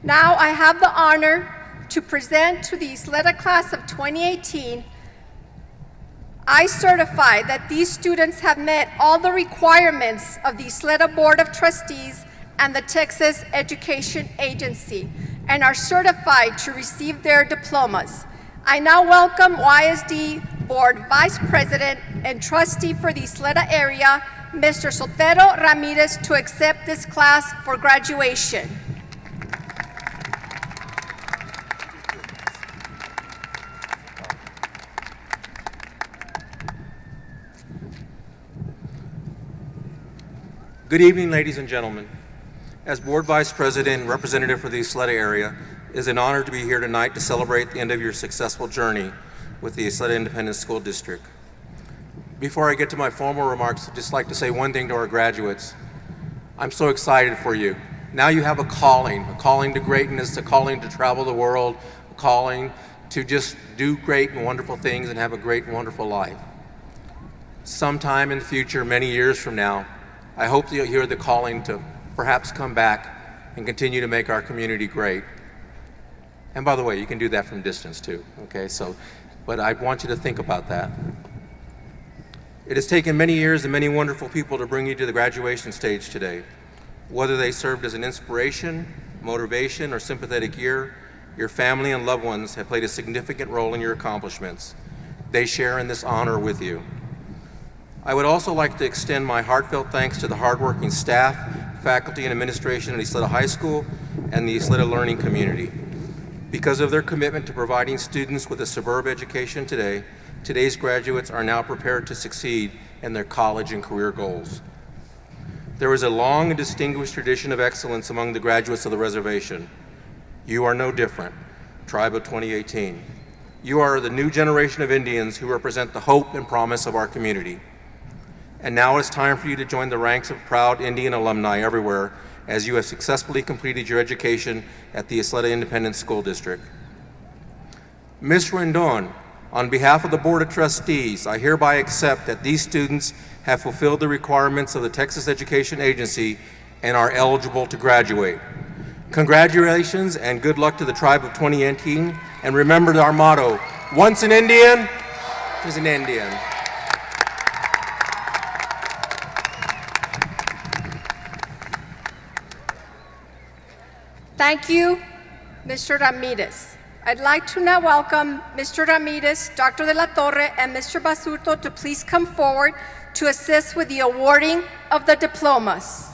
now I have the honor to present to the Ysleta class of 2018. I certify that these students have met all the requirements of the Ysleta Board of Trustees and the Texas Education Agency and are certified to receive their diplomas. I now welcome YSD Board Vice President and Trustee for the Ysleta area, Mr. Sotero Ramirez, to accept this class for graduation. Good evening, ladies and gentlemen. As Board Vice President and representative for the Ysleta area, it is an honor to be here tonight to celebrate the end of your successful journey with the Ysleta Independent School District. Before I get to my formal remarks, I'd just like to say one thing to our graduates. I'm so excited for you. Now you have a calling to greatness, a calling to travel the world, a calling to just do great and wonderful things and have a great and wonderful life. Sometime in the future, many years from now, I hope that you'll hear the calling to perhaps come back and continue to make our community great. And by the way, you can do that from distance too, okay? But I want you to think about that. It has taken many years and many wonderful people to bring you to the graduation stage today. Whether they served as an inspiration, motivation, or sympathetic ear, your family and loved ones have played a significant role in your accomplishments. They share in this honor with you. I would also like to extend my heartfelt thanks to the hardworking staff, faculty, and administration at Ysleta High School and the Ysleta learning community. Because of their commitment to providing students with a superb education today, today's graduates are now prepared to succeed in their college and career goals. There is a long and distinguished tradition of excellence among the graduates of the reservation. You are no different, Tribe of 2018. You are the new generation of Indians who represent the hope and promise of our community. And now it's time for you to join the ranks of proud Indian alumni everywhere as you have successfully completed your education at the Ysleta Independent School District. Ms. Rendon, on behalf of the Board of Trustees, I hereby accept that these students have fulfilled the requirements of the Texas Education Agency and are eligible to graduate. Congratulations and good luck to the Tribe of 2018. And remember our motto, once an Indian is an Indian. Thank you, Mr. Ramirez. I'd like to now welcome Mr. Ramirez, Dr. De La Torre, and Mr. Basurto to please come forward to assist with the awarding of the diplomas.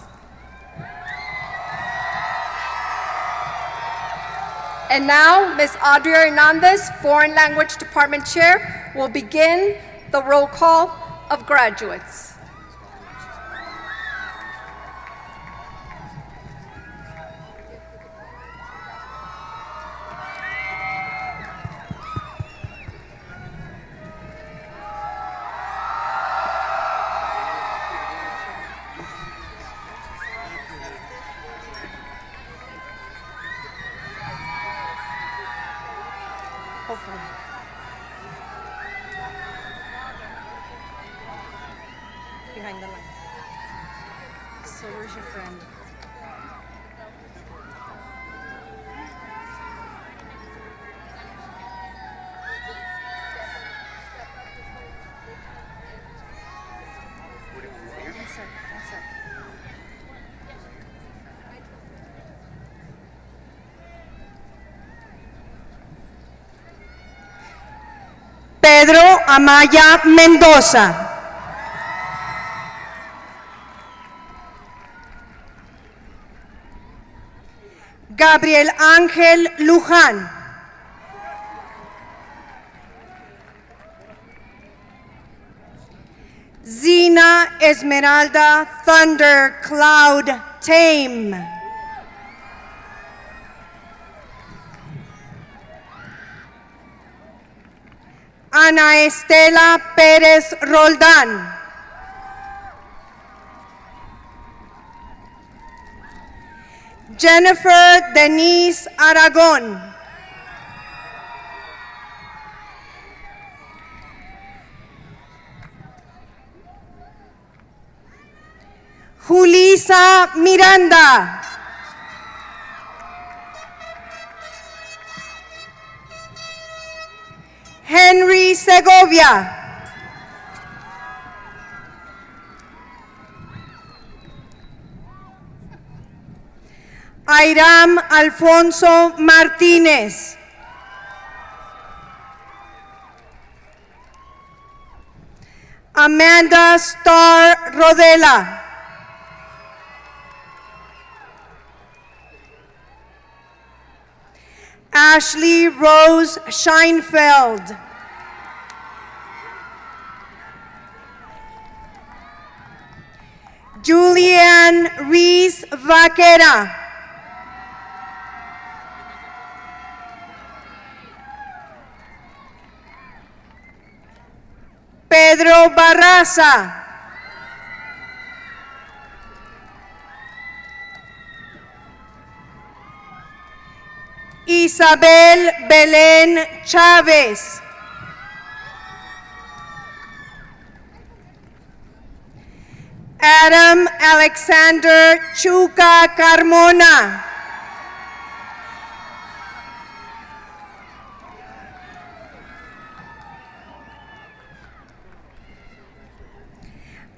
And now, Ms. Audrey Hernandez, Foreign Language Department Chair, will begin the roll call of graduates. Hopefully. Behind the line. So where's your friend? One sec. Pedro Amaya Mendoza. Gabriel Ángel Luján. Zina Esmeralda Thunder Cloud Tame. Ana Estela Pérez Roldán. Jennifer Denise Aragón. Julisa Miranda. Henry Segovia. Airam Alfonso Martínez. Amanda Star Rodela. Ashley Rose Scheinfeld. Julianne Reese Vaquera. Pedro Barraza. Isabel Belén Chávez. Adam Alexander Chuca Carmona.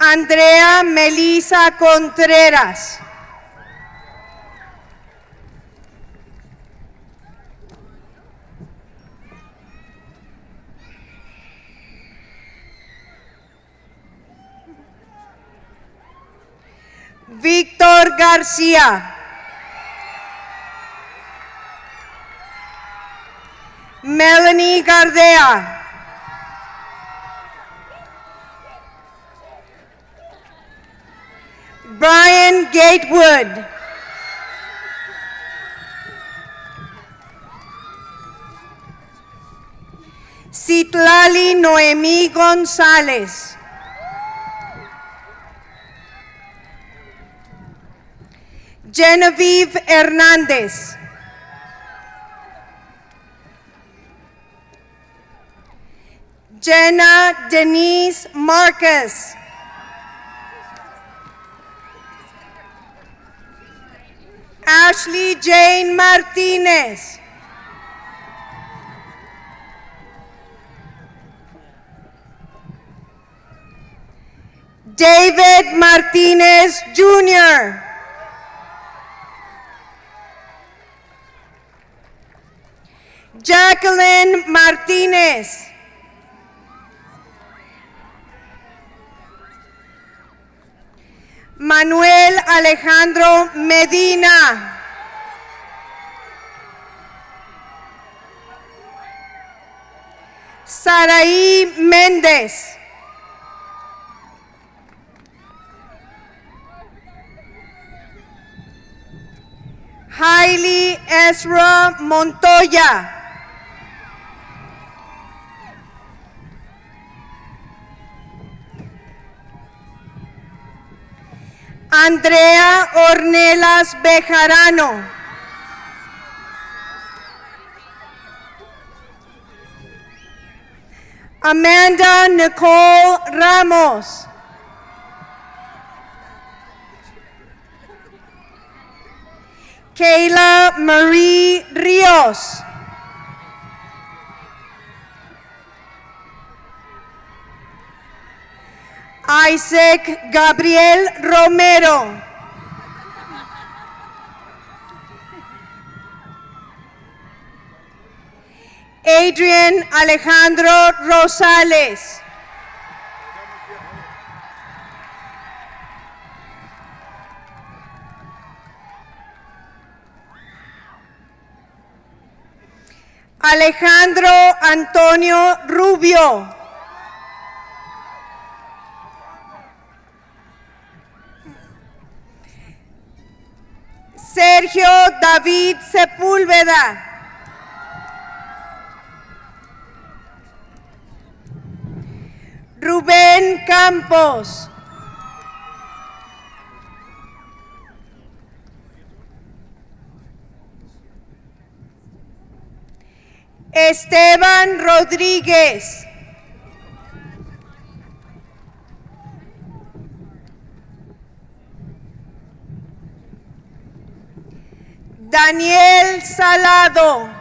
Andrea Melisa Contreras. Víctor García. Melanie Gardea. Brian Gatewood. Citlali Noemí González. Genevieve Hernández. Jenna Denise Marcus. Ashley Jane Martinez. David Martinez Jr. Jacqueline Martinez. Manuel Alejandro Medina. Saraí Méndez. Hailey Ezra Montoya. Andrea Ornelas Bejarano. Amanda Nicole Ramos. Kayla Marie Rios. Isaac Gabriel Romero. Adrian Alejandro Rosales. Alejandro Antonio Rubio. Sergio David Sepúlveda. Rubén Campos. Esteban Rodríguez. Daniel Salado.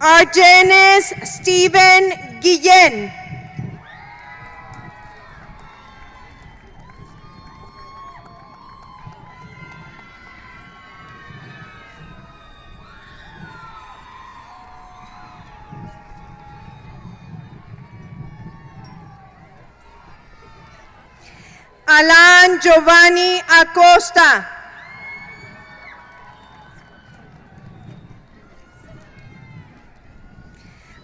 Argenis Steven Guillén. Alan Giovanni Acosta.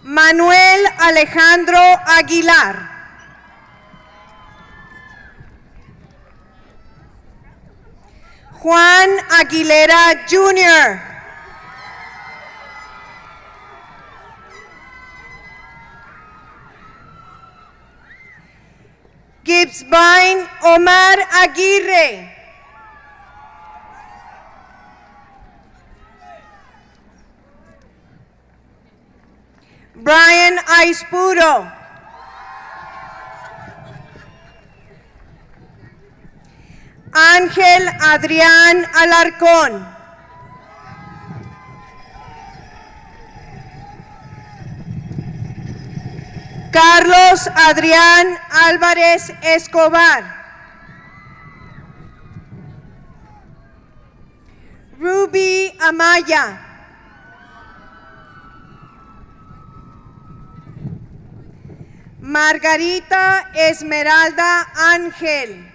Manuel Alejandro Aguilar. Juan Aguilera Jr. Gibbsbine Omar Aguirre. Brian Aispuro. Ángel Adrián Alarcón. Carlos Adrián Álvarez Escobar. Ruby Amaya. Margarita Esmeralda Ángel.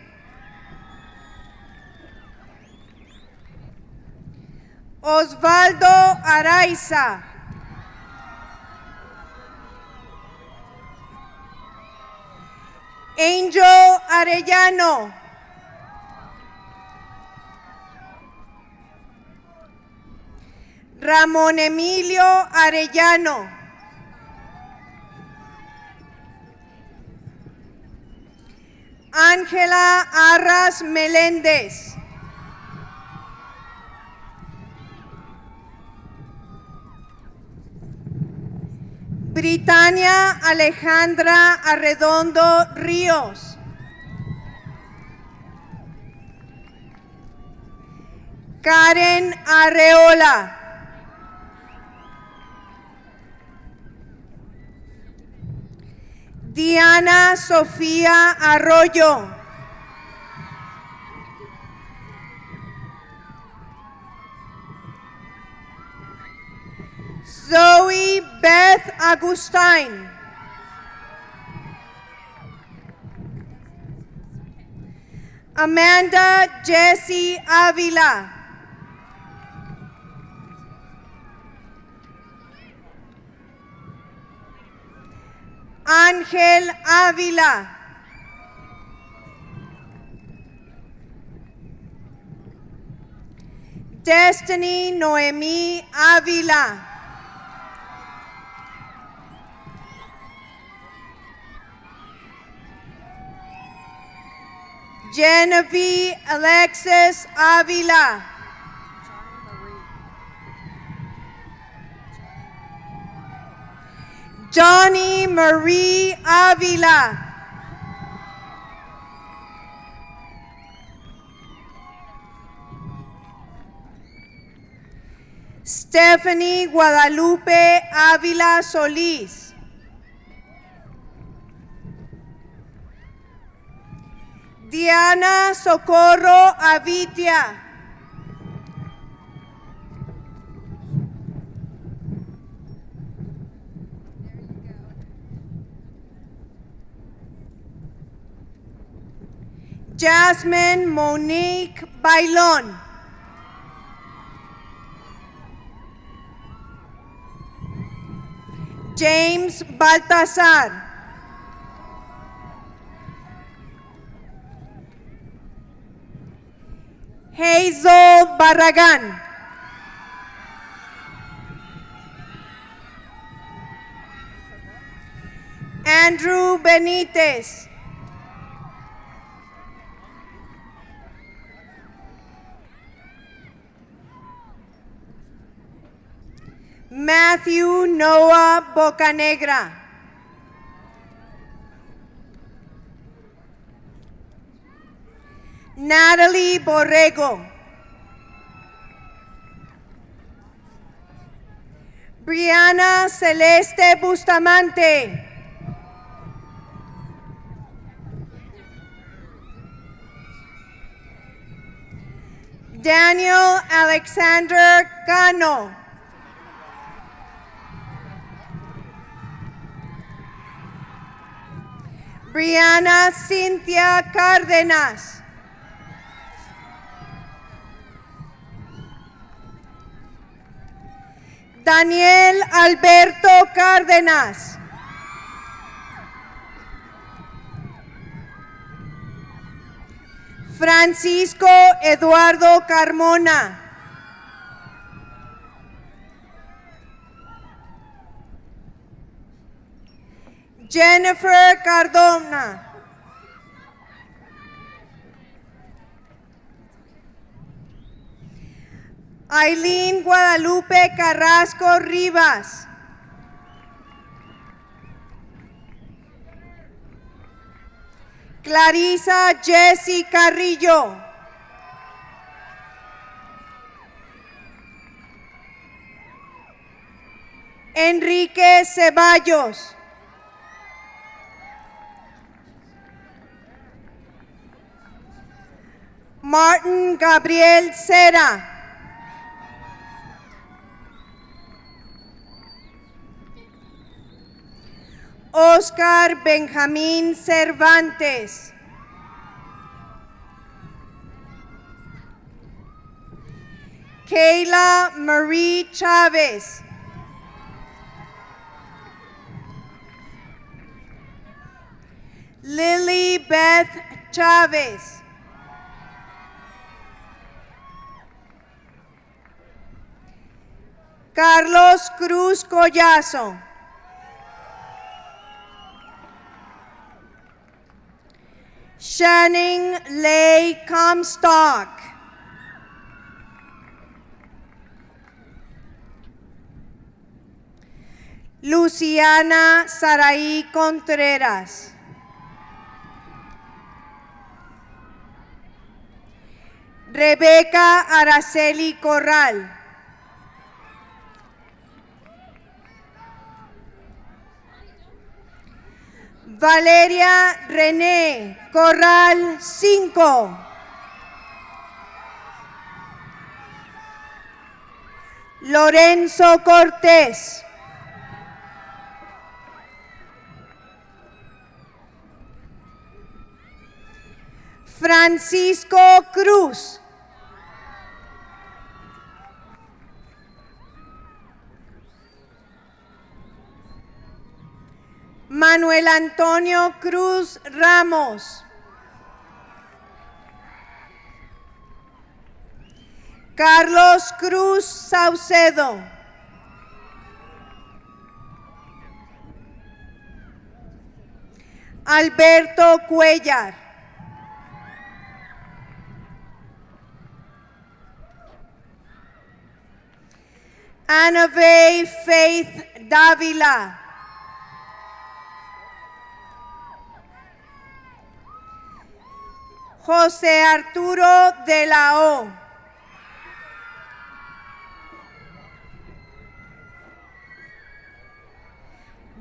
Osvaldo Araiza. Angel Arellano. Ramón Emilio Arellano. Ángela Arras Meléndez. Britania Alejandra Arredondo Ríos. Karen Arreola. Diana Sofía Arroyo. Zoe Beth Agustin. Amanda Jessie Avila. Ángel Ávila. Destiny Noemí Ávila. Genevieve Alexis Ávila. Johnny Marie Ávila. Stephanie Guadalupe Ávila Solís. Diana Socorro Avitia. Jasmine Monique Bailón. James Baltazar. Hazel Barragán. Andrew Benitez. Matthew Noah Bocanegra. Natalie Borrego. Brianna Celeste Bustamante. Daniel Alexander Cano. Brianna Cynthia Cárdenas. Daniel Alberto Cárdenas. Francisco Eduardo Carmona. Jennifer Cardona. Aileen Guadalupe Carrasco Rivas. Clarisa Jessie Carrillo. Enrique Ceballos. Martin Gabriel Cera. Oscar Benjamín Cervantes. Kayla Marie Chávez. Lily Beth Chávez. Carlos Cruz Collazo. Shannon Leigh Comstock. Luciana Saraí Contreras. Rebeca Araceli Corral. Valeria René Corral 5. Lorenzo Cortés. Francisco Cruz. Manuel Antonio Cruz Ramos. Carlos Cruz Saucedo. Alberto Cuellar. Anave Faith Dávila. José Arturo de la O.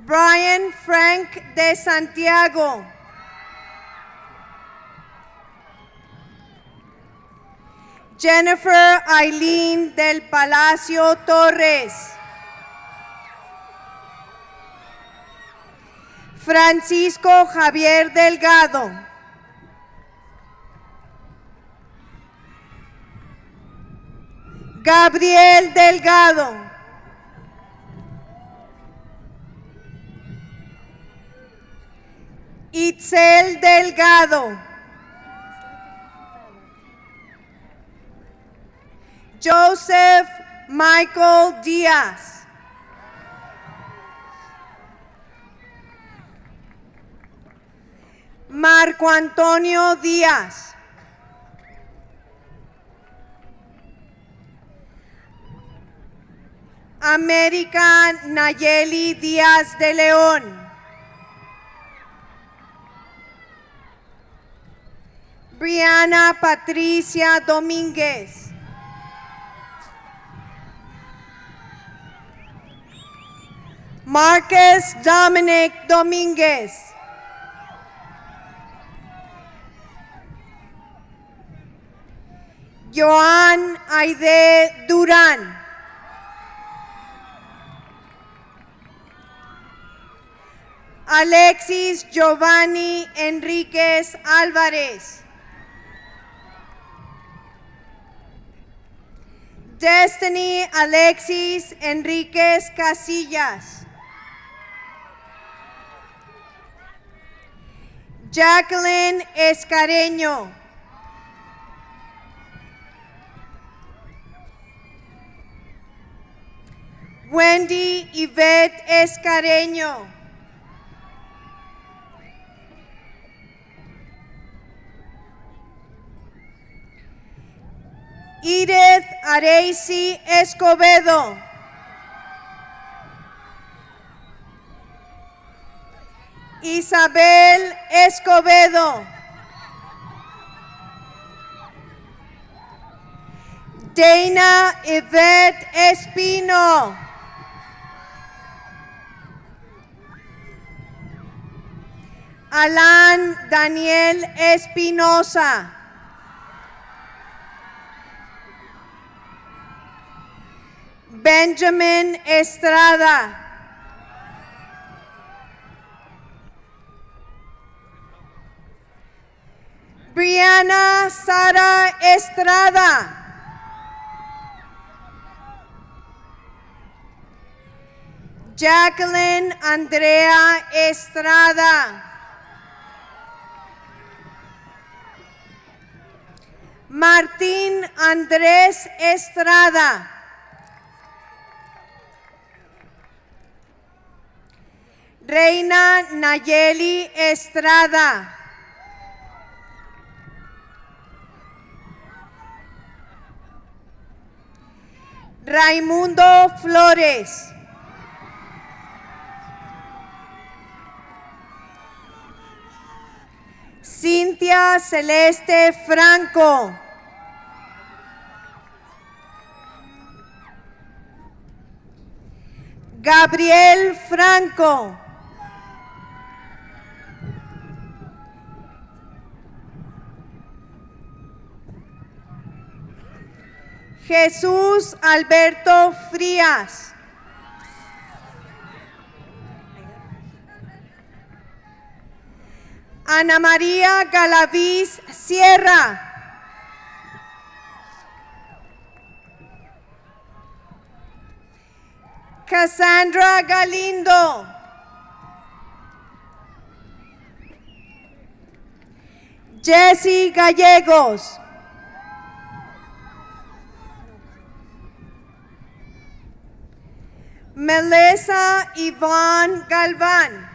Brian Frank de Santiago. Jennifer Aileen del Palacio Torres. Francisco Javier Delgado. Gabriel Delgado. Itzel Delgado. Joseph Michael Díaz. Marco Antonio Díaz. América Nayeli Díaz de León. Brianna Patricia Domínguez. Marcus Dominic Domínguez. Joan Aide Durán. Alexis Giovanni Enríquez Álvarez. Destiny Alexis Enríquez Casillas. Jacqueline Escareño. Wendy Yvette Escareño. Edith Areisi Escobedo. Isabel Escobedo. Dana Yvette Espino. Alan Daniel Espinosa. Benjamin Estrada. Brianna Sara Estrada. Jacqueline Andrea Estrada. Martín Andrés Estrada. Reina Nayeli Estrada. Raimundo Flores. Cintia Celeste Franco. Gabriel Franco. Jesús Alberto Frías. Ana María Galaviz Sierra. Cassandra Galindo. Jesse Gallegos. Melissa Yvonne Galvan.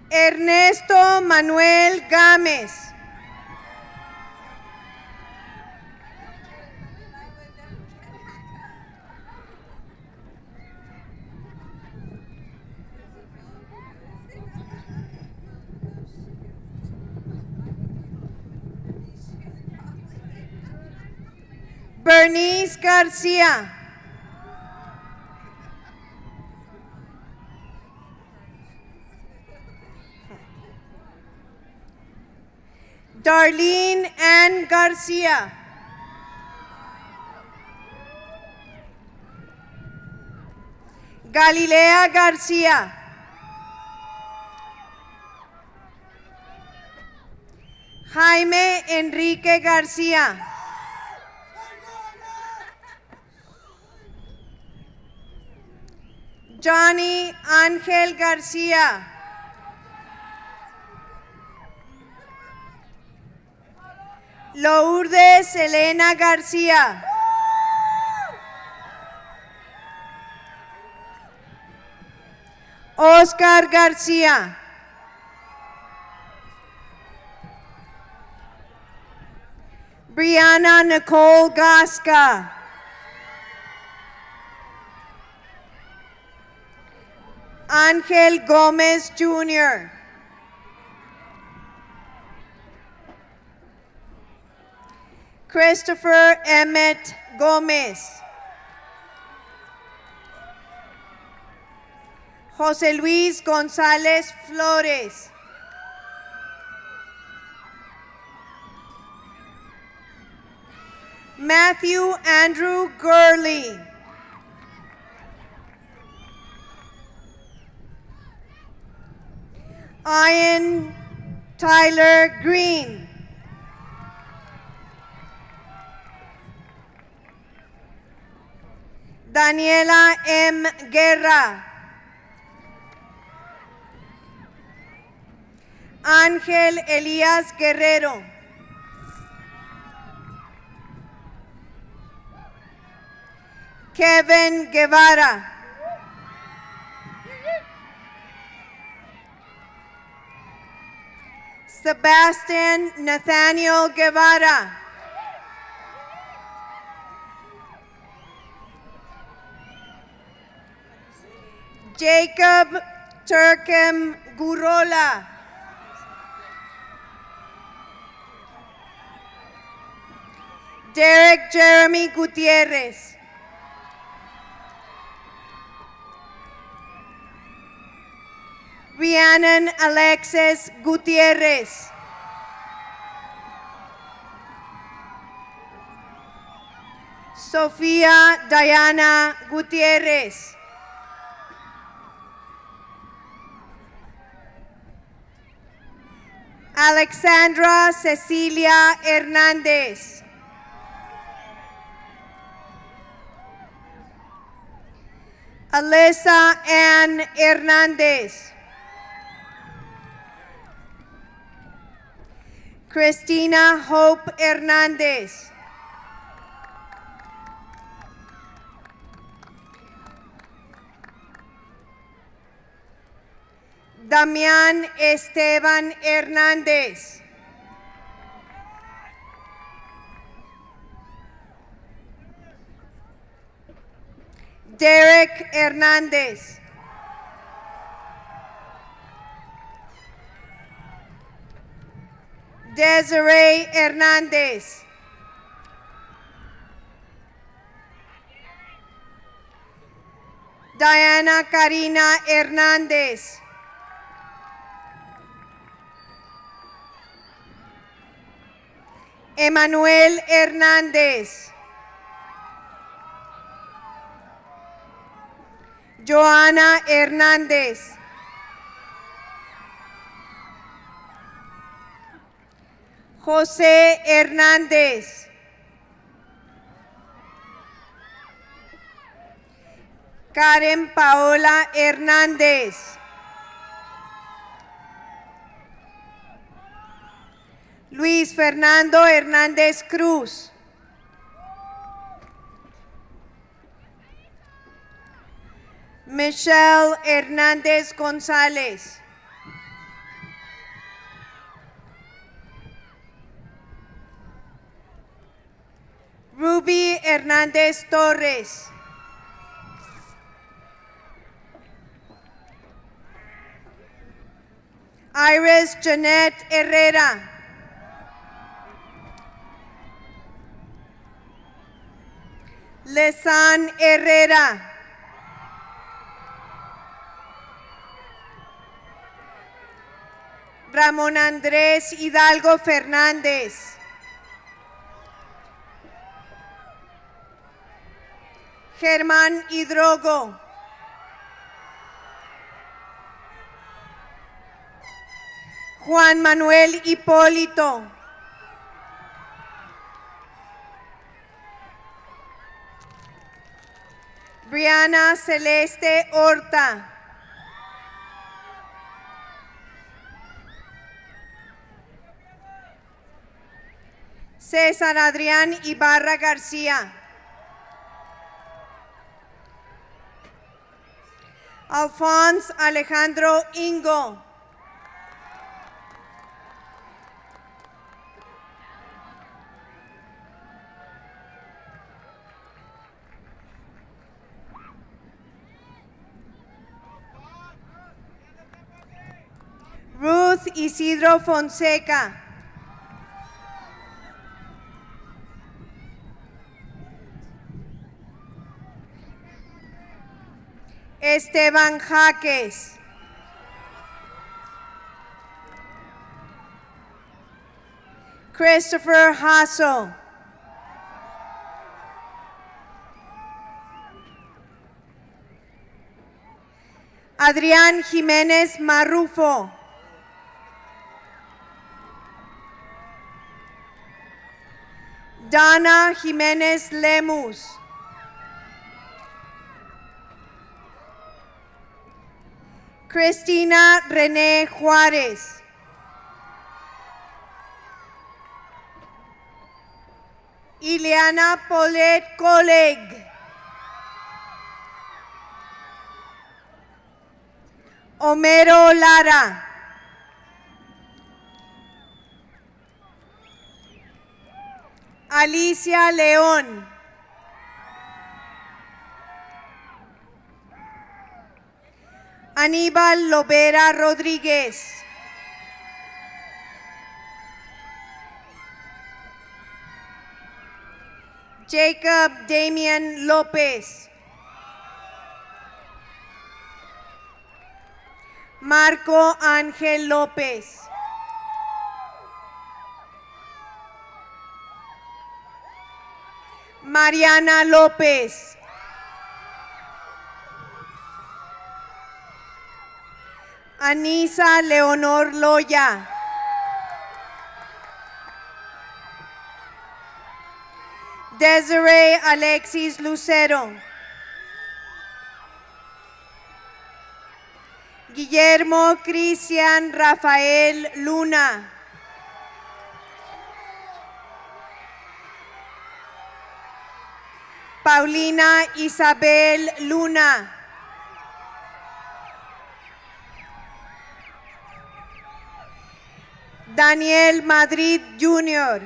Ernesto Manuel Gámez. Bernice Garcia. Darlene Ann Garcia. Galilea Garcia. Jaime Enrique Garcia. Johnny Ángel Garcia. Lourdes Elena Garcia. Oscar Garcia. Brianna Nicole Gasca. Ángel Gómez Jr. Christopher Emmett Gómez. José Luis González Flores. Matthew Andrew Gurley. Ian Tyler Green. Daniela M. Guerra. Ángel Elías Guerrero. Kevin Guevara. Sebastian Nathaniel Guevara. Jacob Turkem Gurola. Derek Jeremy Gutierrez. Rhiannon Alexis Gutierrez. Sofía Diana Gutierrez. Alexandra Cecilia Hernández. Alyssa Ann Hernández. Christina Hope Hernández. Damián Esteban Hernández. Derek Hernández. Desiree Hernández. Diana Karina Hernández. Emanuel Hernández. Joana Hernández. José Hernández. Karen Paola Hernández. Luis Fernando Hernández Cruz. Michelle Hernández González. Ruby Hernández Torres. Iris Jeanette Herrera. Lesan Herrera. Ramón Andrés Hidalgo Fernández. Germán Hidrogo. Juan Manuel Hipólito. Briana Celeste Horta. César Adrián Ibarra García. Alphonse Alejandro Ingo. Ruth Isidro Fonseca. Esteban Jaques. Christopher Hasso. Adrián Jiménez Marrufo. Dana Jiménez Lemus. Cristina René Juárez. Ileana Paulette Coleg. Homero Lara. Alicia León. Aníbal Lovera Rodríguez. Jacob Damian López. Marco Ángel López. Mariana López. Anisa Leonor Loya. Desiree Alexis Lucero. Guillermo Cristian Rafael Luna. Paulina Isabel Luna. Daniel Madrid Jr.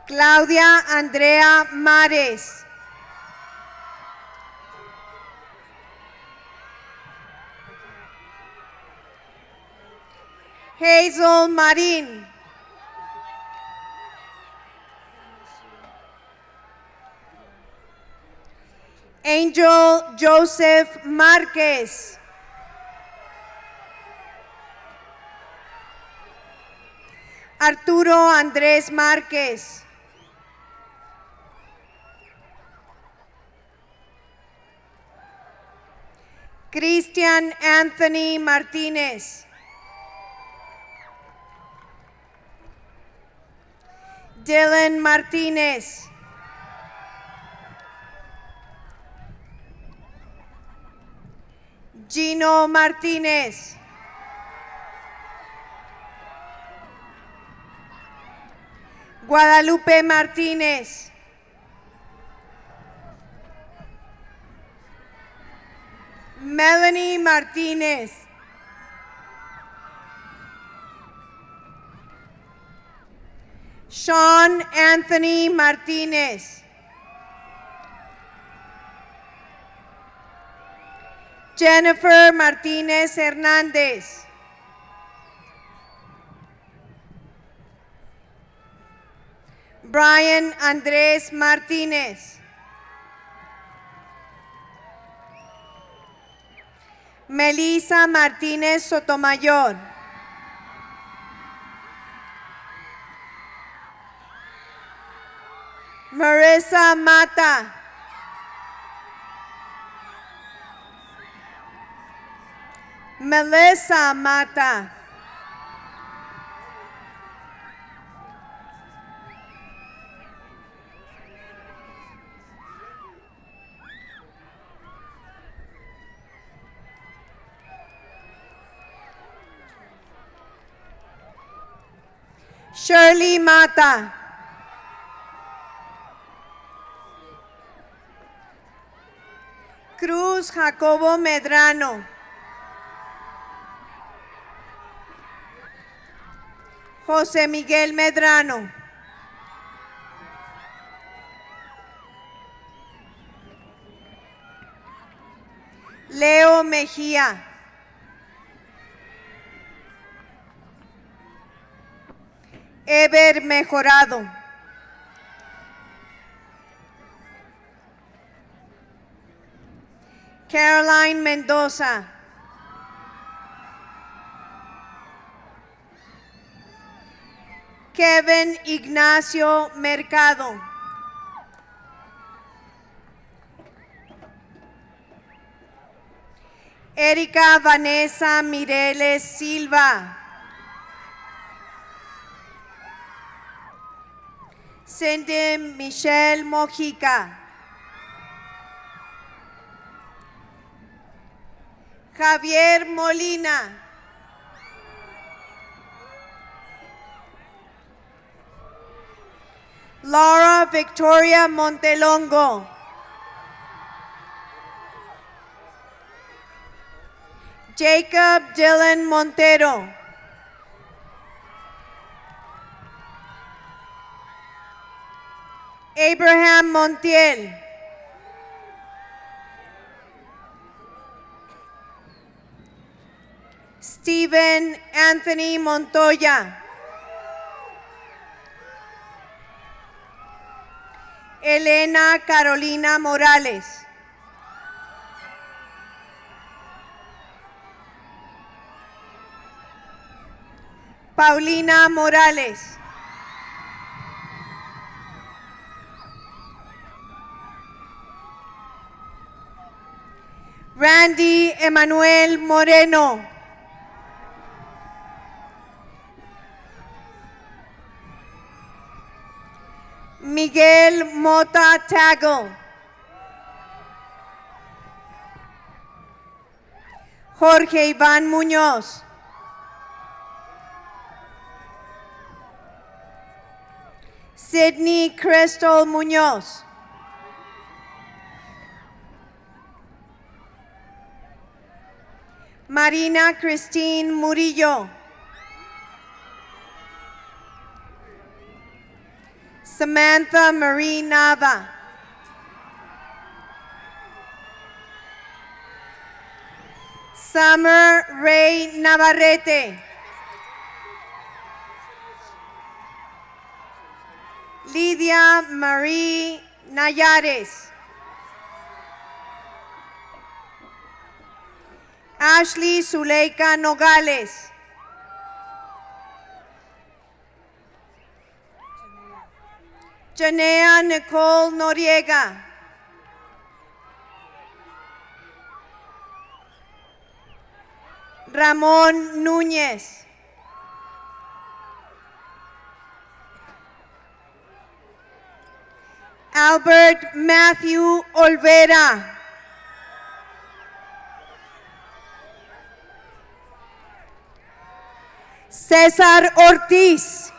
Claudia Andrea Mares. Hazel Marín. Angel Joseph Márquez. Arturo Andrés Márquez. Christian Anthony Martínez. Dylan Martínez. Gino Martínez. Guadalupe Martínez. Melanie Martínez. Sean Anthony Martínez. Jennifer Martínez Hernández. Brian Andrés Martínez. Melissa Martínez Sotomayor. Marissa Mata. Melissa Mata. Shirley Mata. Cruz Jacobo Medrano. José Miguel Medrano. Leo Mejía. Ever Mejorado. Caroline Mendoza. Kevin Ignacio Mercado. Erika Vanessa Mireles Silva. Cindy Michelle Mojica. Javier Molina. Laura Victoria Montelongo. Jacob Dylan Montero. Abraham Montiel. Stephen Anthony Montoya. Elena Carolina Morales. Paulina Morales. Randy Emanuel Moreno. Miguel Mota Tago. Jorge Iván Muñoz. Sydney Crystal Muñoz. Marina Christine Murillo. Samantha Marie Nava. Summer Ray Navarrete. Lidia Marie Nayares. Ashley Zuleika Nogales. Janea Nicole Noriega. Ramón Núñez. Albert Matthew Olvera. César Ortiz.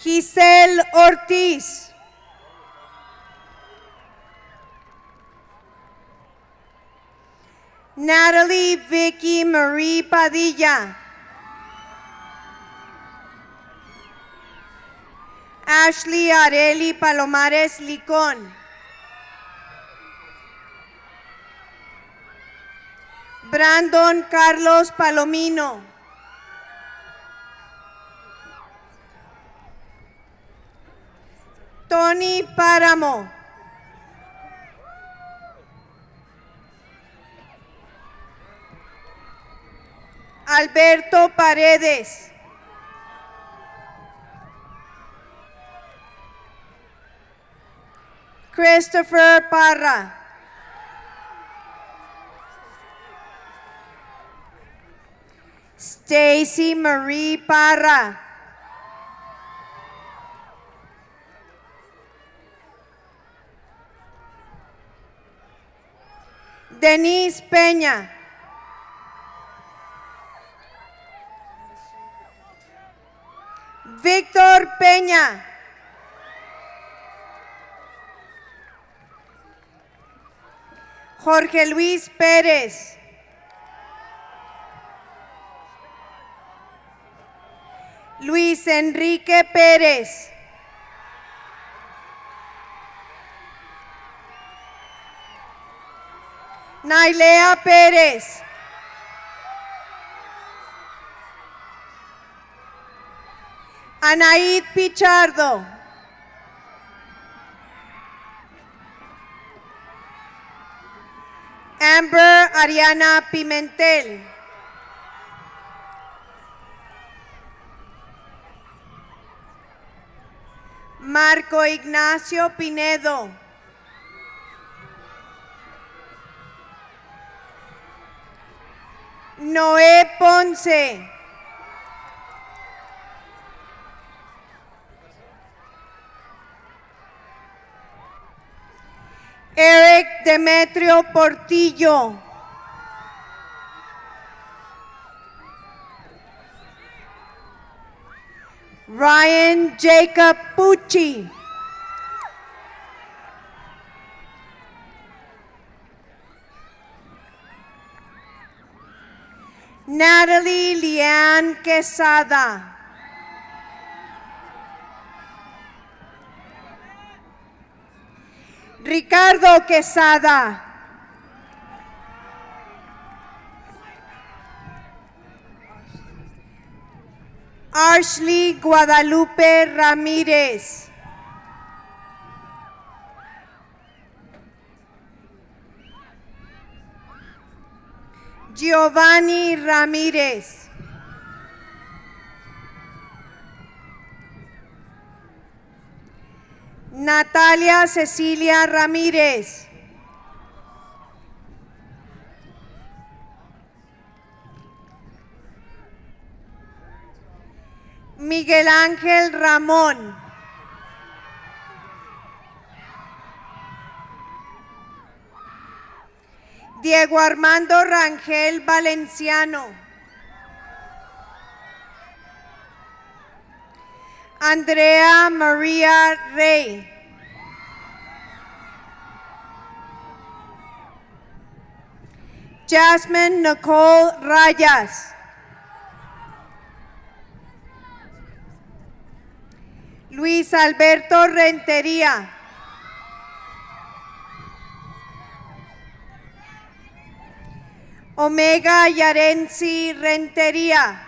Giselle Ortiz. Natalie Vicky Marie Padilla. Ashley Areli Palomares Licón. Brandon Carlos Palomino. Tony Páramo. Alberto Paredes. Christopher Parra. Stacy Marie Parra. Denise Peña. Víctor Peña. Jorge Luis Pérez. Luis Enrique Pérez. Nailea Pérez. Anaid Pichardo. Amber Ariana Pimentel. Marco Ignacio Pinedo. Noé Ponce. Eric Demetrio Portillo. Ryan Jacob Pucci. Natalie Leanne Quesada. Ricardo Quesada. Ashley Guadalupe Ramírez. Giovanni Ramírez. Natalia Cecilia Ramírez. Miguel Ángel Ramón. Diego Armando Rangel Valenciano. Andrea María Rey. Jasmine Nicole Rayas. Luis Alberto Rentería. Omega Yarensi Rentería.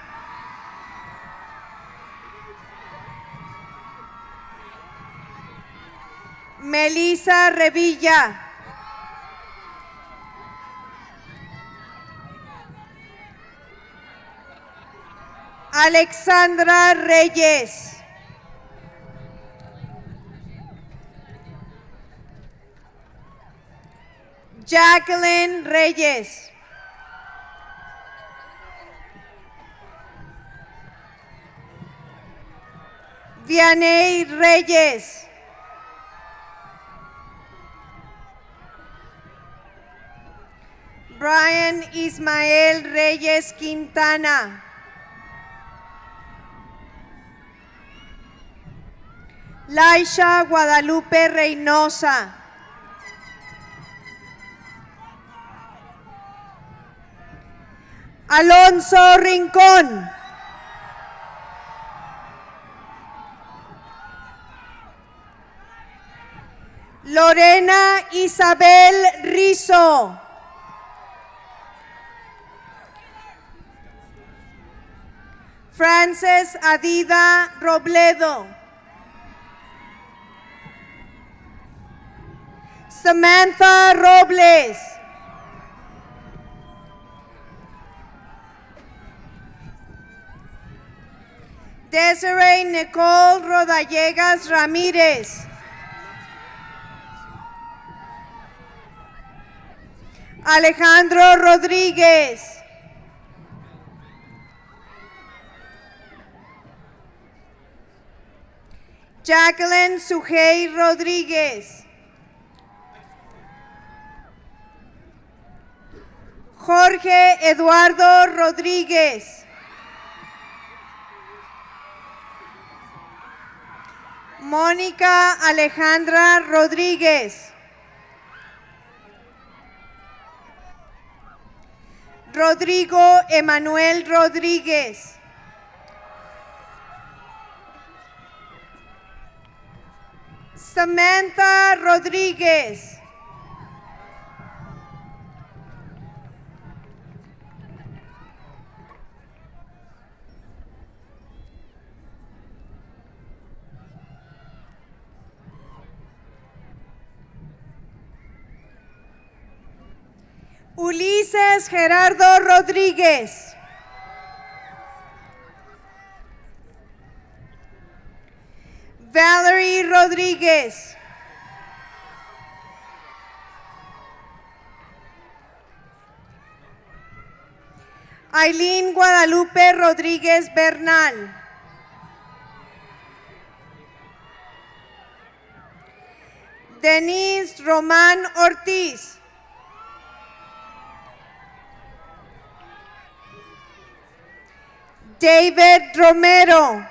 Melissa Revilla. Alexandra Reyes. Jacqueline Reyes. Vianey Reyes. Brian Ismael Reyes Quintana. Laisha Guadalupe Reynosa. Alonso Rincón. Lorena Isabel Rizo. Frances Adida Robledo. Samantha Robles. Desiree Nicole Rodallegas Ramírez. Alejandro Rodríguez. Jacqueline Sujei Rodríguez. Jorge Eduardo Rodríguez. Mónica Alejandra Rodríguez. Rodrigo Emanuel Rodríguez. Samantha Rodríguez. Ulises Gerardo Rodríguez. Valerie Rodríguez. Aileen Guadalupe Rodríguez Bernal. Denise Román Ortiz. David Romero.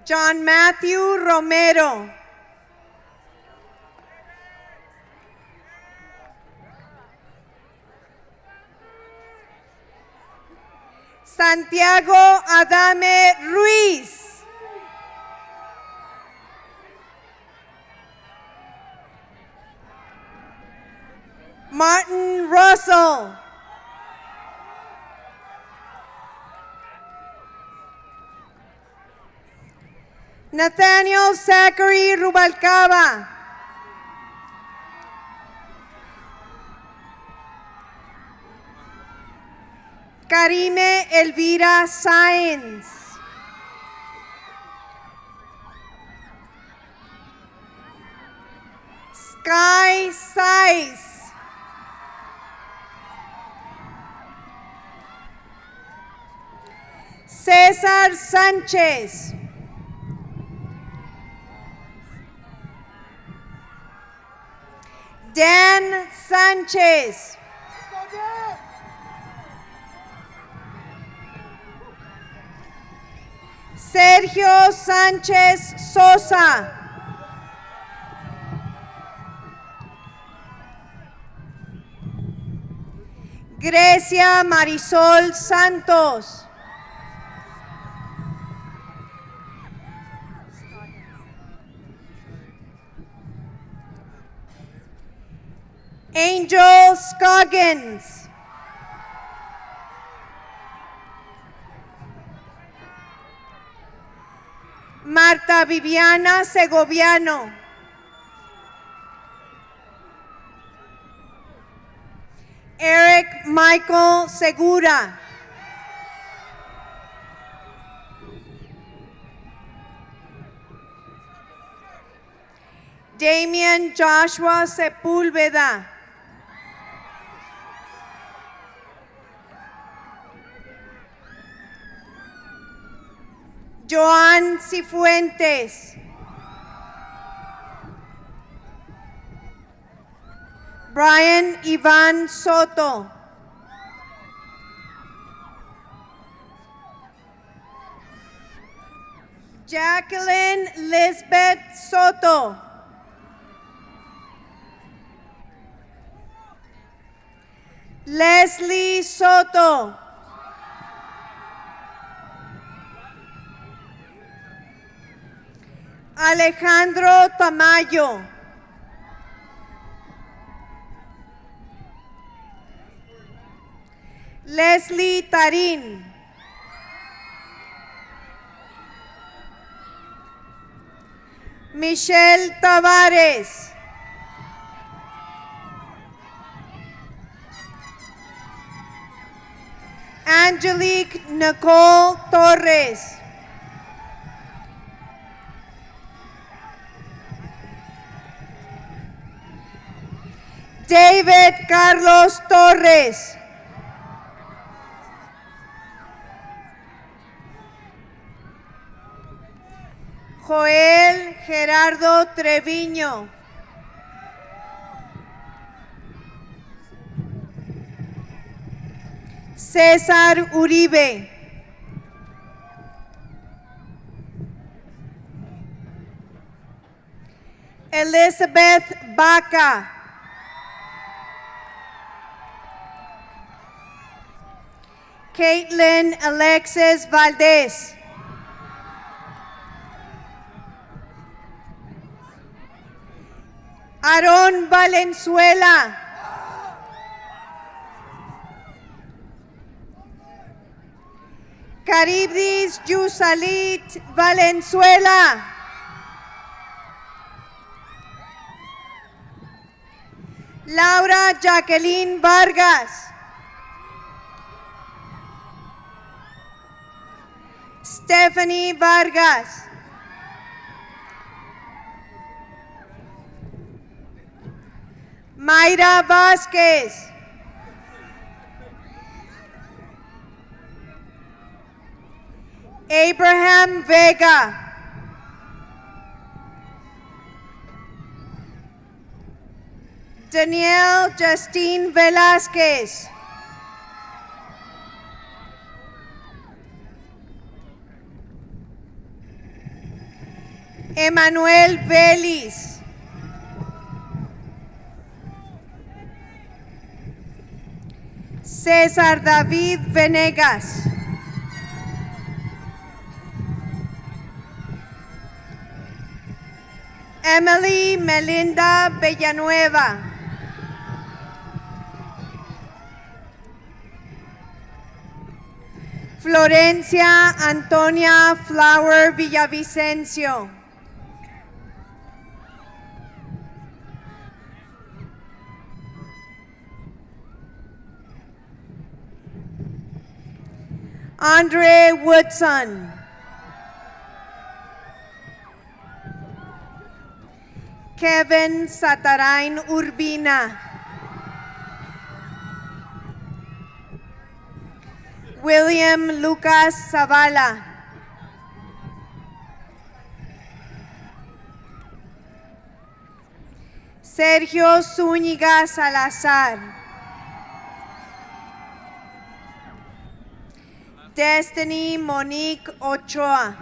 John Matthew Romero. Santiago Adame Ruiz. Martin Russell. Nathaniel Zachary Rubalcaba. Karime Elvira Sáenz. Sky Saiz. César Sánchez. Dan Sánchez. Sergio Sánchez Sosa. Grecia Marisol Santos. Angel Scoggins. Marta Viviana Segoviano. Michael Segura. Damian Joshua Sepúlveda. Joan Cifuentes. Brian Ivan Soto. Jacqueline Lisbeth Soto. Leslie Soto. Alejandro Tamayo. Leslie Tarín. Michelle Tavares. Angelique Nicole Torres. David Carlos Torres. Joel Gerardo Treviño. César Uribe. Elizabeth Baca. Caitlin Alexis Valdez. Aaron Valenzuela. Caribdis Yusalit Valenzuela. Laura Jacqueline Vargas. Stephanie Vargas. Mayra Vázquez. Abraham Vega. Danielle Justine Velázquez. Emanuel Vélez. César David Venegas. Emily Melinda Villanueva. Florencia Antonia Flower Villavicencio. Andre Woodson. Kevin Satarain Urbina. William Lucas Zavala. Sergio Zúñiga Salazar. Destiny Monique Ochoa.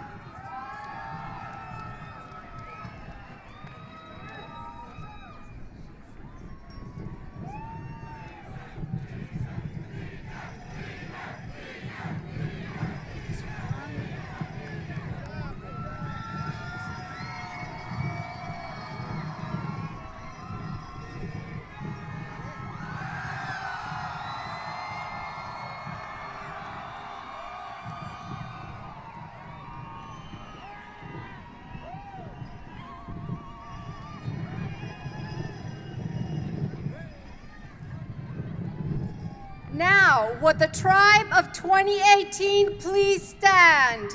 now, would the tribe of 2018 please stand?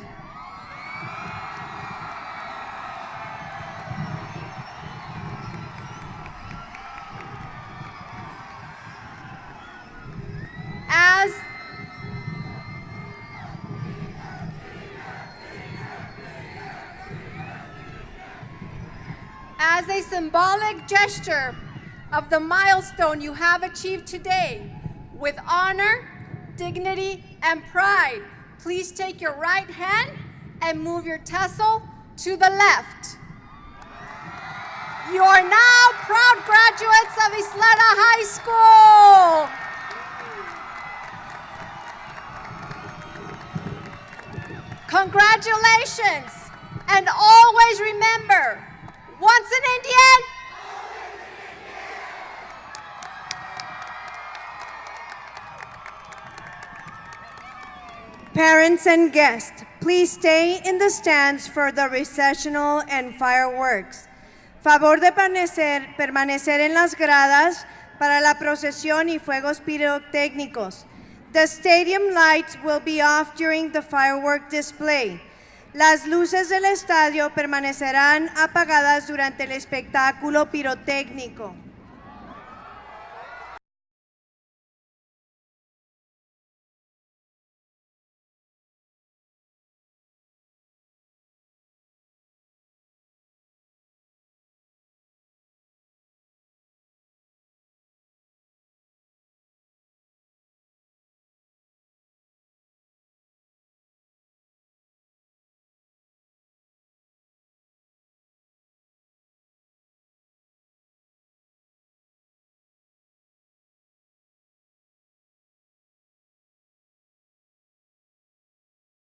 As a symbolic gesture of the milestone you have achieved today, with honor, dignity, and pride, please take your right hand and move your tassel to the left. You are now proud graduates of Ysleta High School. Congratulations, and always remember, once an Indian, Parents and guests, please stay in the stands for the recessional and fireworks. Favor de permanecer en las gradas para la procesión y fuegos pirotécnicos. The stadium lights will be off during the firework display. Las luces del estadio permanecerán apagadas durante el espectáculo pirotécnico.